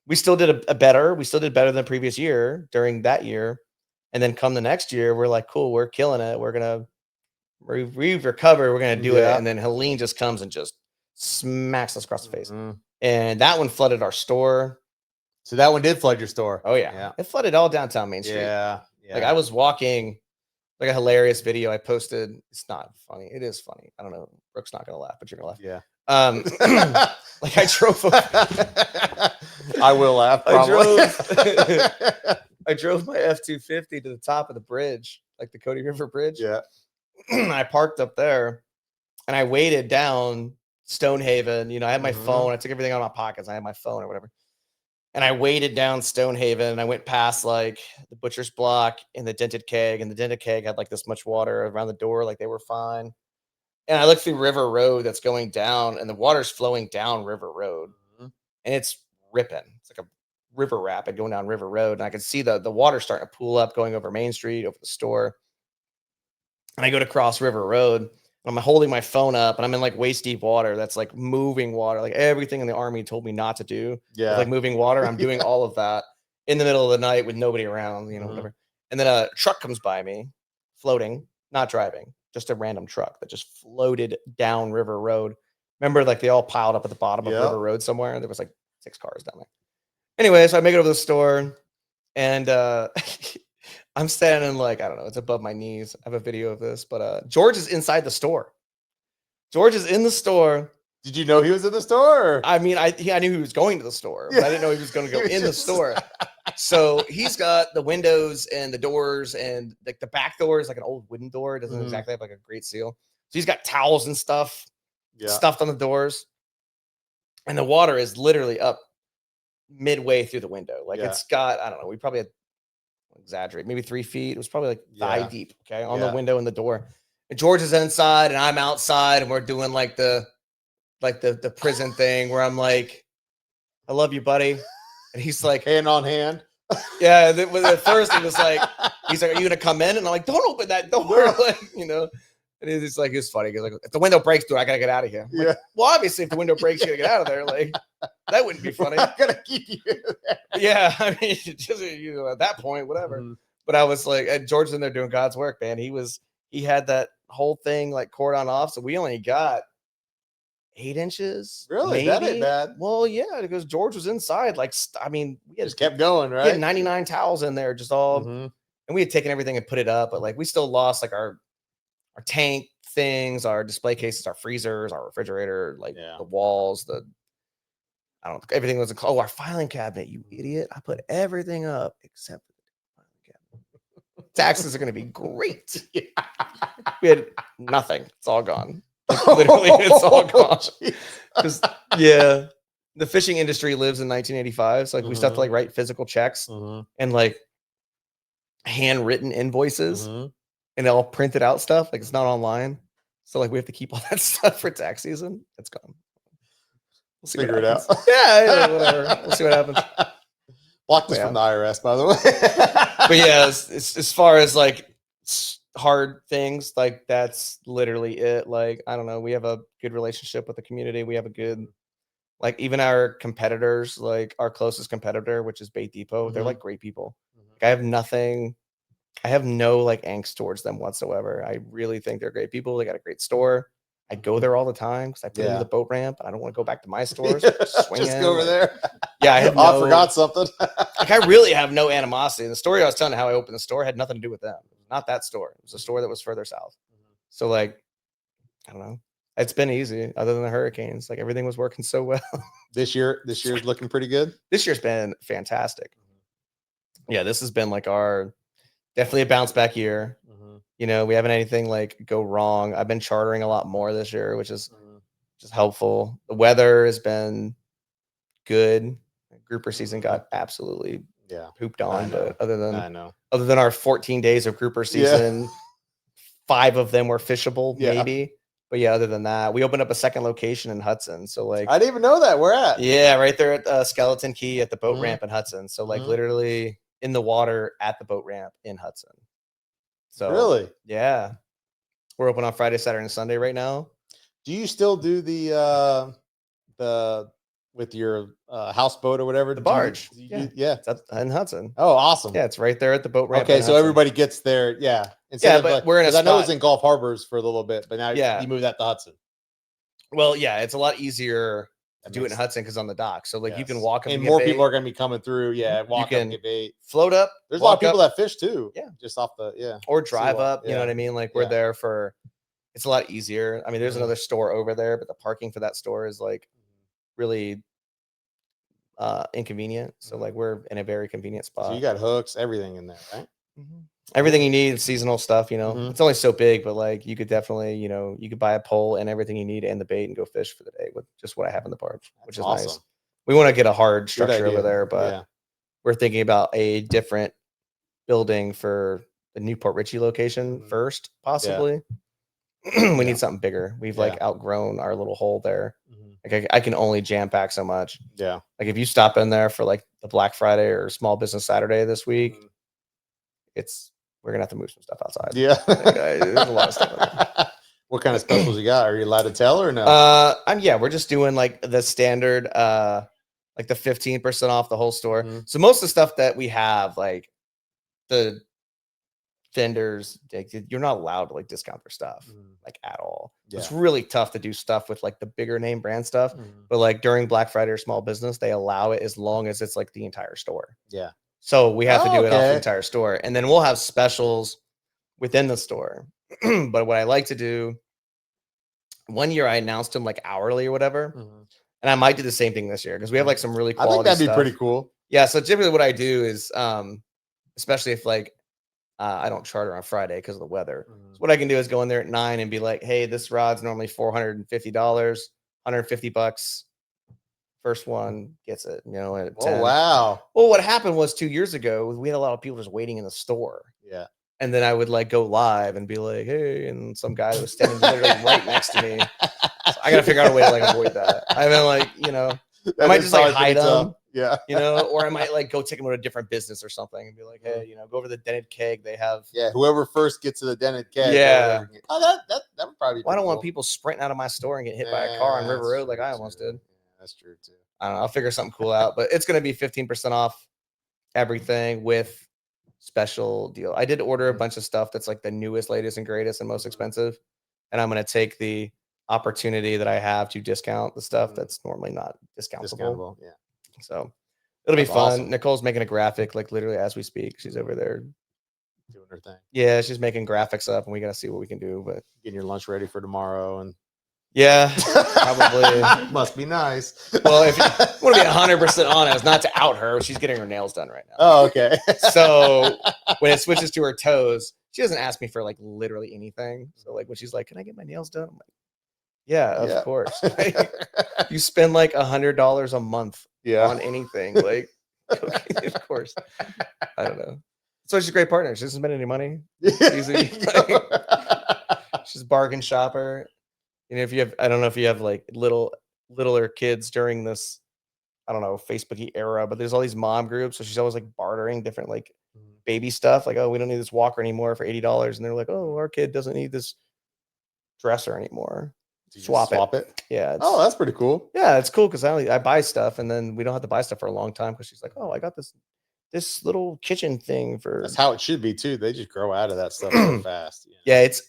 we still did better. We still did better than the previous year during that year. And then come the next year, we're like, cool, we're killing it. We're going to recover. We're going to do it. And then Helene just comes and just smacks us across the face. And that one flooded our store. So that one did flood your store. Oh yeah. It flooded all downtown Main Street. Yeah. Like I was walking, like a hilarious video I posted. It's not funny. It is funny. I don't know. Brooke's not gonna laugh, but you're gonna laugh. Yeah. Like I drove. I will laugh. I drove my F-250 to the top of the bridge, like the Cody River Bridge. Yeah. I parked up there, and I waited down Stonehaven. I had my phone. I took everything out of my pockets. I had my phone or whatever. And I waded down Stonehaven, and I went past like the butcher's block and the dented keg, and the dented keg had like this much water around the door, like they were fine. And I looked through River Road that's going down, and the water's flowing down River Road, and it's ripping. It's like a river rapid going down River Road, and I could see the water starting to pool up, going over Main Street, over the store. And I go to cross River Road. I'm holding my phone up, and I'm in like waist deep water. That's like moving water, like everything in the Army told me not to do. Yeah, like moving water. I'm doing all of that in the middle of the night with nobody around, whatever. And then a truck comes by me, floating, not driving, just a random truck that just floated down River Road. Remember, like they all piled up at the bottom of River Road somewhere, and there was like 6 cars down there. Anyway, so I make it over to the store, and I'm standing like, I don't know, it's above my knees. I have a video of this, but George is inside the store. George is in the store. Did you know he was in the store? I mean, I knew he was going to the store, but I didn't know he was going to go in the store. So he's got the windows and the doors, and like the back door is like an old wooden door. It doesn't exactly have like a great seal. So he's got towels and stuff stuffed on the doors. And the water is literally up midway through the window. Like it's got, I don't know, we probably had, exaggerate, maybe 3 feet. It was probably like thigh deep, okay, on the window and the door. George is inside and I'm outside, and we're doing like the prison thing where I'm like, I love you, buddy. And he's like, hand on hand. yeah. At first it was like, he's like, are you gonna come in? And I'm like, don't open that door. Like, you know. And it's like, it's funny. He's like, if the window breaks, dude, I gotta get out of here. I'm like, well, obviously, if the window breaks, you gotta get out of there. Like, that wouldn't be funny. I'm gonna keep you there. Yeah, I mean, just, you know, at that point, whatever. Mhm. But I was like, George was in there doing God's work, man. He had that whole thing like cordon off, so we only got 8 inches. Really? That ain't maybe. bad. Well, yeah, because George was inside. Like, I mean, we Just kept going, we right? had 99 towels in there, just all, Mhm. and we had taken everything and put it up, but like we still lost like our tank things, our display cases, our freezers, our refrigerator, like the walls, I don't know, everything was our filing cabinet, you idiot. I put everything up except for the filing cabinet. Taxes are going to be great. We had nothing. It's all gone. Like, literally, it's all gone. Because the fishing industry lives in 1985. So like we still have to like write physical checks and like handwritten invoices and all printed out stuff. Like it's not online. So like we have to keep all that stuff for tax season. It's gone. We'll see Figure it out. Yeah, whatever. We'll see what happens. Block this from the IRS, by the way. But yeah, as far as like hard things, like that's literally it. Like, I don't know. We have a good relationship with the community. We have a good, like, even our competitors, like our closest competitor, which is Bait Depot, they're like great people. Like, I have no like angst towards them whatsoever. I really think they're great people. They got a great store. I go there all the time because I put into the boat ramp. And I don't want to go back to my stores. Just go over there. Yeah, I I forgot something. Like, I really have no animosity. The story I was telling how I opened the store had nothing to do with them. Not that store. It was a store that was further south. So like, I don't know. It's been easy other than the hurricanes. Like everything was working so well. This year's looking pretty good. This year's been fantastic. Yeah, this has been like our definitely a bounce back year. You know, we haven't anything like go wrong. I've been chartering a lot more this year, which is just helpful. The weather has been good. Grouper season got absolutely pooped on, but other than our 14 days of grouper season, 5 of them were fishable, maybe. But yeah, other than that, we opened up a second location in Hudson. So like, I didn't even know that. Where at? Yeah, right there at Skeleton Key at the boat ramp in Hudson. So like literally in the water at the boat ramp in Hudson. So really, yeah, we're open on Friday, Saturday, and Sunday right now. Do you still do the with your houseboat or whatever? The barge? It's in Hudson. Oh, awesome. Yeah, it's right there at the boat ramp. Okay, so everybody gets there. Yeah, but we're in a spot. I know it's in Gulf Harbors for a little bit, but now you move that to Hudson. Well, yeah, it's a lot easier to do it in Hudson because on the dock. So like you can walk up and more people are going to be coming through. Yeah, walk up and get bait. Float up. There's a lot of people that fish too. Yeah, just off the or drive up. You know what I mean? Like we're there for. It's a lot easier. I mean, there's another store over there, but the parking for that store is like really inconvenient. So like we're in a very convenient spot. So you got hooks, everything in there, right? Everything you need, seasonal stuff, you know. It's only so big, but like you could definitely, you know, you could buy a pole and everything you need and the bait and go fish for the day with just what I have in the barge, which is awesome. Nice. We want to get a hard structure over there, but we're thinking about a different building for the Newport Richie location first, possibly. We need something bigger. We've like outgrown our little hole there. Like I can only jam pack so much. Yeah. Like if you stop in there for like the Black Friday or Small Business Saturday this week, we're gonna have to move some stuff outside. Yeah. Like, there's a lot of stuff in there. What kind of specials you got? Are you allowed to tell or no? We're just doing like the standard like the 15% off the whole store. So most of the stuff that we have, like the vendors, you're not allowed to like discount their stuff like at all. It's really tough to do stuff with like the bigger name brand stuff, but like during Black Friday or Small Business, they allow it as long as it's like the entire store. Yeah. So we have to do it off the entire store, and then we'll have specials within the store. But what I like to do, one year I announced them like hourly or whatever, and I might do the same thing this year because we have like some really quality. I think that'd be pretty cool. Yeah. So typically what I do is, especially if like I don't charter on Friday because of the weather. So what I can do is go in there at 9 and be like, hey, this rod's normally $450, $150. First one gets it, you know, at 10. Oh, wow. Well, what happened was 2 years ago, we had a lot of people just waiting in the store. Yeah. And then I would like go live and be like, hey, and some guy that was standing literally right next to me. So I gotta figure out a way to like avoid that. I mean, like, you know, I might just like hide them. Yeah. You know, or I might like go take them to a different business or something and be like, hey, you know, go over to the dented keg. They have whoever first gets to the dented keg. Yeah. Oh, that would probably be I don't want cool. people sprinting out of my store and get hit by a car on River Road like I almost did. Yeah, that's true too. I don't know. I'll figure something cool out, but it's gonna be 15% off everything with special deal. I did order a bunch of stuff that's like the newest, latest, and greatest and most expensive. And I'm gonna take the opportunity that I have to discount the stuff that's normally not discountable. Yeah. So it'll be That's fun. awesome. Nicole's making a graphic like literally as we speak. She's over there Doing her thing. Yeah, she's making graphics up and we gotta see what we can do. But getting your lunch ready for tomorrow and yeah, probably must be nice. Well, if you want to be 100% honest, not to out her, she's getting her nails done right now. Oh, okay. So when it switches to her toes, she doesn't ask me for like literally anything. So like when she's like, "Can I get my nails done?" I'm like, "Yeah, of course." You spend like $100 a month on anything, like of course. I don't know. So she's a great partner. She doesn't spend any money. She's a bargain shopper. You know, if you have, I don't know if you have like littler kids during this, I don't know, Facebooky era, but there's all these mom groups. So she's always like bartering different like baby stuff. Like, oh, we don't need this walker anymore for $80. And they're like, oh, our kid doesn't need this dresser anymore. Swap it. Yeah. Oh, that's pretty cool. Yeah, it's cool because I buy stuff and then we don't have to buy stuff for a long time because she's like, oh, I got this little kitchen thing for. That's how it should be too. They just grow out of that stuff so fast. Yeah, it's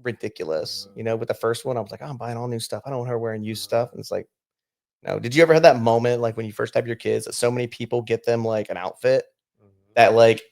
ridiculous. You know, with the first one, I was like, oh, I'm buying all new stuff. I don't want her wearing used stuff. And it's like, no. Did you ever have that moment like when you first have your kids that so many people get them like an outfit that like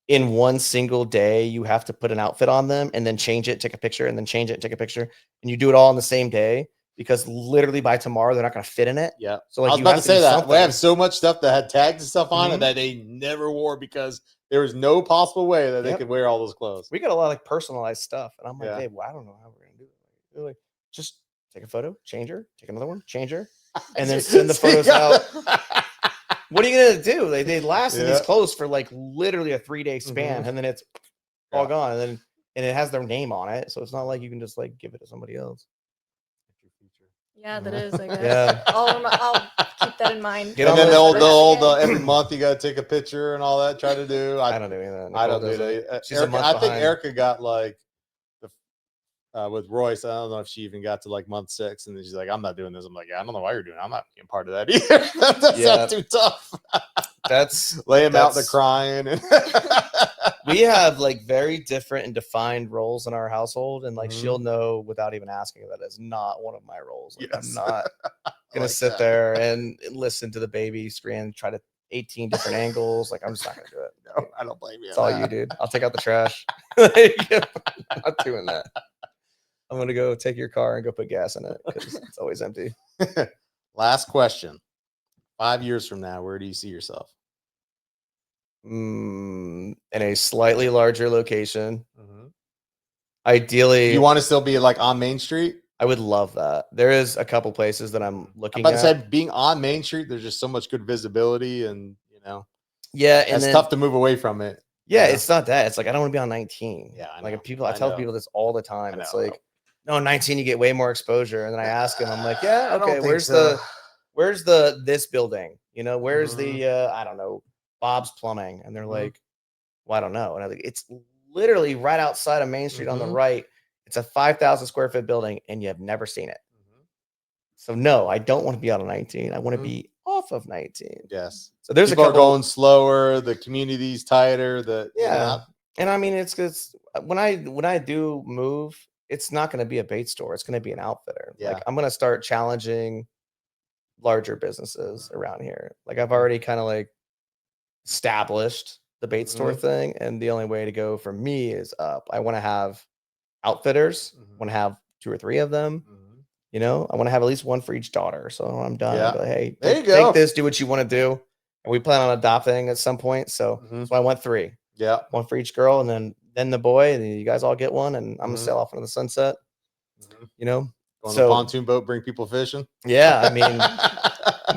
in one single day you have to put an outfit on them and then change it, take a picture, and then change it, take a picture, and you do it all in the same day because literally by tomorrow they're not going to fit in it. Yeah. So like I was you about have to say that something. we have so much stuff that had tags and stuff on it that they never wore because there was no possible way that they could wear all those clothes. We got a lot of like personalized stuff, and I'm like, Yeah. hey, well, I don't know how we're gonna do it. They're like, just take a photo, change her, take another one, change her, and then send the photos out. What are you gonna do? They last in these clothes for like literally a 3-day span, and then it's all gone, and it has their name on it, so it's not like you can just like give it to somebody else. Yeah, that is. I guess. Yeah. I'll keep that in mind. And then the old every month you got to take a picture and all that. Try to do. I don't do any of that. I don't do that. She's a month I think behind. Erica got like with Royce. I don't know if she even got to like month 6, and then she's like, "I'm not doing this." I'm like, "Yeah, I don't know why you're doing it. I'm not being part of that either." That sounds too tough. That's lay him out the crying. And we have like very different and defined roles in our household, and like she'll know without even asking that is not one of my roles. Like, I'm not gonna sit there and listen to the baby scream and try to 18 different angles. Like I'm just not gonna do it. No, I don't blame you. It's all you, dude. I'll take out the trash. I'm not doing that. I'm gonna go take your car and go put gas in it because it's always empty. Last question. 5 years from now, where do you see yourself? In a slightly larger location. Ideally, you want to still be like on Main Street? I would love that. There is a couple places that I'm looking at. at. Say being on Main Street, there's just so much good visibility, and yeah, and it's tough to move away from it. Yeah, it's not that. It's like I don't want to be on 19. Yeah, like I tell people this all the time. It's like, no, 19, you get way more exposure. And then I ask them, I'm like, yeah, okay, where's this building? You know, where's the I don't know, Bob's Plumbing? And they're like, well, I don't know. And I think it's literally right outside of Main Street on the right. It's a 5,000 square foot building, and you have never seen it. So no, I don't want to be on a 19. I want to be off of 19. Yes. So there's people a couple are going slower. The community's tighter. And I mean, it's when I do move, it's not going to be a bait store. It's going to be an outfitter. Yeah. Like I'm going to start challenging larger businesses around here. Like I've already kind of like established the bait store thing, and the only way to go for me is up. I want to have outfitters. I want to have 2 or 3 of them. You know, I want to have at least one for each daughter. So when I'm done, I'll be like, hey, there you go. Take this, do what you want to do. And we plan on adopting at some point. So I want 3. Yeah. One for each girl, and then the boy, and you guys all get one, and I'm gonna sail off into the sunset. You know, go on the pontoon boat, bring people fishing. Yeah, I mean,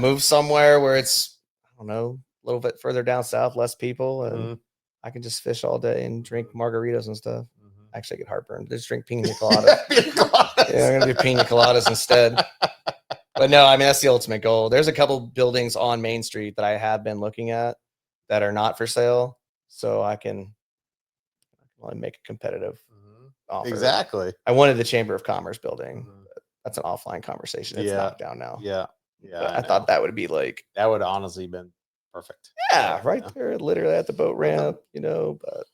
move somewhere where it's, I don't know, a little bit further down south, less people, and I can just fish all day and drink margaritas and stuff. Mhm. Actually, I get heartburn. Just drink pina coladas. Yeah, I'm gonna do pina coladas instead. But no, I mean that's the ultimate goal. There's a couple buildings on Main Street that I have been looking at that are not for sale, so I can make a competitive offer. Exactly. I wanted the Chamber of Commerce building. Mhm. That's an offline conversation. It's Yeah. knocked down now. Yeah. But I thought that would be like that would honestly been perfect. right there, literally at the boat ramp, But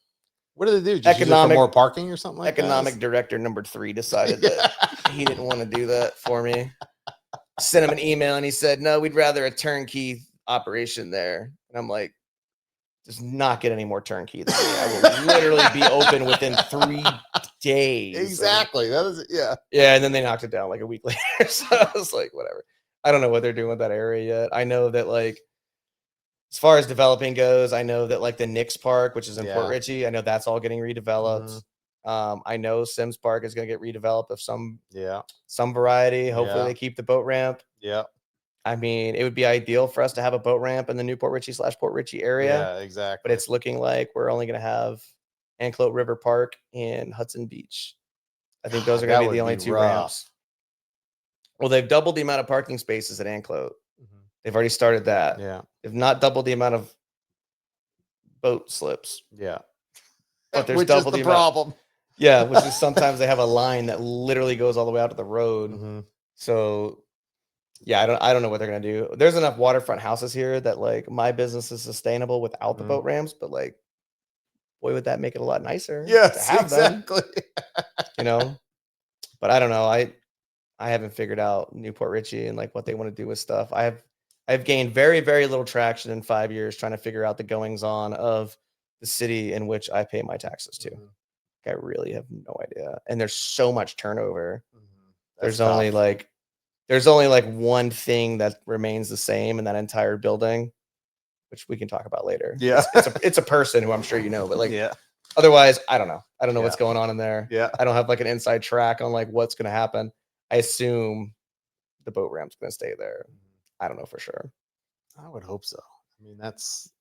What do they do? Just use it for more parking or something like economic that? director number 3 decided that he didn't want to do that for me. Sent him an email and he said, "No, we'd rather a turnkey operation there." And I'm like, "Does not get any more turnkey than me. I will literally be open within 3 days." Exactly. That is Yeah, and then they knocked it down like a week later. So I was like, whatever. I don't know what they're doing with that area yet. I know that like as far as developing goes, I know that like the Knicks Park, which is in Port Richey, I know that's all getting redeveloped. I know Sims Park is going to get redeveloped of some variety. Hopefully they keep the boat ramp. Yeah. I mean, it would be ideal for us to have a boat ramp in the New Port Richey / Port Richey area. Yeah, exactly. But it's looking like we're only going to have Anclote River Park and Hudson Beach. I think those are going to be the only 2 ramps. Well, they've doubled the amount of parking spaces at Anclote. They've already started that. Yeah. They've not doubled the amount of boat slips. Yeah. But there's which double is the amount. problem. Yeah, which is sometimes they have a line that literally goes all the way out to the road. So yeah, I don't know what they're gonna do. There's enough waterfront houses here that like my business is sustainable without the boat ramps, but like boy, would that make it a lot nicer. Yes, to have exactly. Them, But I don't know. I haven't figured out Newport Richey and like what they want to do with stuff. I've gained very, very little traction in 5 years trying to figure out the goings on of the city in which I pay my taxes to. I really have no idea. And there's so much turnover. There's only like one thing that remains the same in that entire building, which we can talk about later. Yeah. It's a person who I'm sure you know, but like otherwise, I don't know. I don't know what's going on in there. Yeah. I don't have like an inside track on like what's going to happen. I assume the boat ramp's going to stay there. I don't know for sure. I would hope so. I mean, that's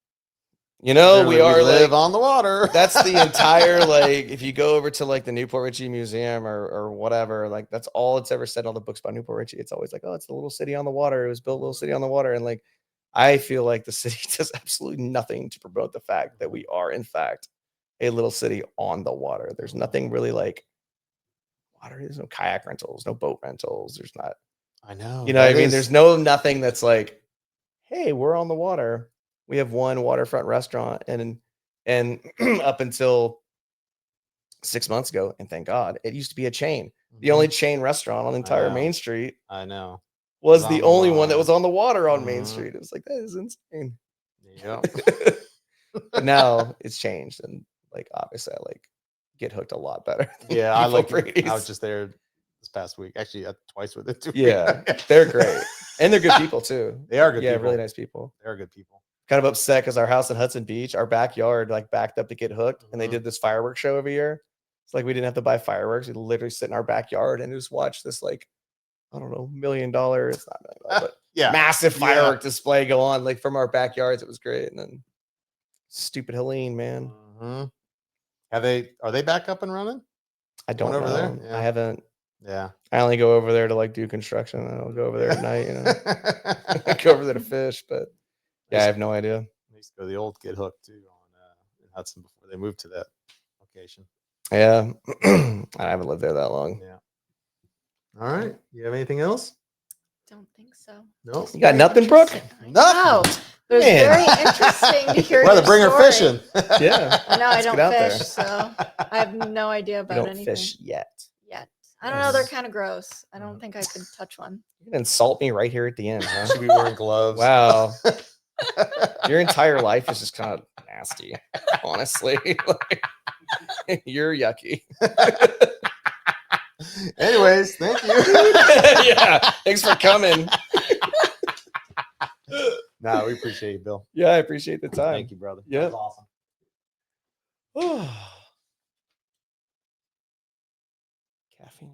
we are live like on the water. That's the entire like if you go over to like the Newport Richey Museum or whatever, like that's all it's ever said in all the books about Newport Richey. It's always like, oh, it's the little city on the water. It was built a little city on the water. And like I feel like the city does absolutely nothing to promote the fact that we are in fact a little city on the water. There's nothing really like water. There's no kayak rentals, no boat rentals. There's not. I know. You know what I mean? There's nothing that's like, hey, we're on the water. We have one waterfront restaurant and up until 6 months ago, and thank God, it used to be a chain. The only chain restaurant on the entire Main Street was the only one that was on the water on Main Street. It was like, that is insane. Yeah. But now it's changed. And like, obviously I like get hooked a lot better. Yeah. I was just there this past week. Actually, twice with it too. Yeah. They're great. And they're good people too. They are good people. Yeah, really nice people. They're good people. Kind of upset because our house in Hudson Beach, our backyard like backed up to get hooked, and they did this fireworks show every year. It's like we didn't have to buy fireworks. We literally sit in our backyard and just watch this like, I don't know, $1 million. It's not $1 million, but massive firework display go on like from our backyards. It was great. And then stupid Helene, man. Are they back up and running? I don't know. Over there? Yeah. I haven't. Yeah. I only go over there to like do construction. I don't go over there at night, I go over there to fish, but yeah, I have no idea. I used to go to the old Get Hooked too in Hudson before they moved to that location. Yeah. I haven't lived there that long. Yeah. All right. You have anything else? Don't think so. No. You got nothing, Brooke? No. But it's very interesting to hear. Well, bring her fishing. Yeah. No, I don't fish, so I have no idea about anything. Fish yet. I don't know. They're kind of gross. I don't think I could touch one. You can insult me right here at the end. Huh? Should be wearing gloves. Wow. Your entire life is just kind of nasty, honestly. You're yucky. Anyways, thank you. Yeah. Thanks for coming. No, we appreciate you, Bill. Yeah, I appreciate the time. Thank you, brother. Yeah. That was awesome. Caffeine.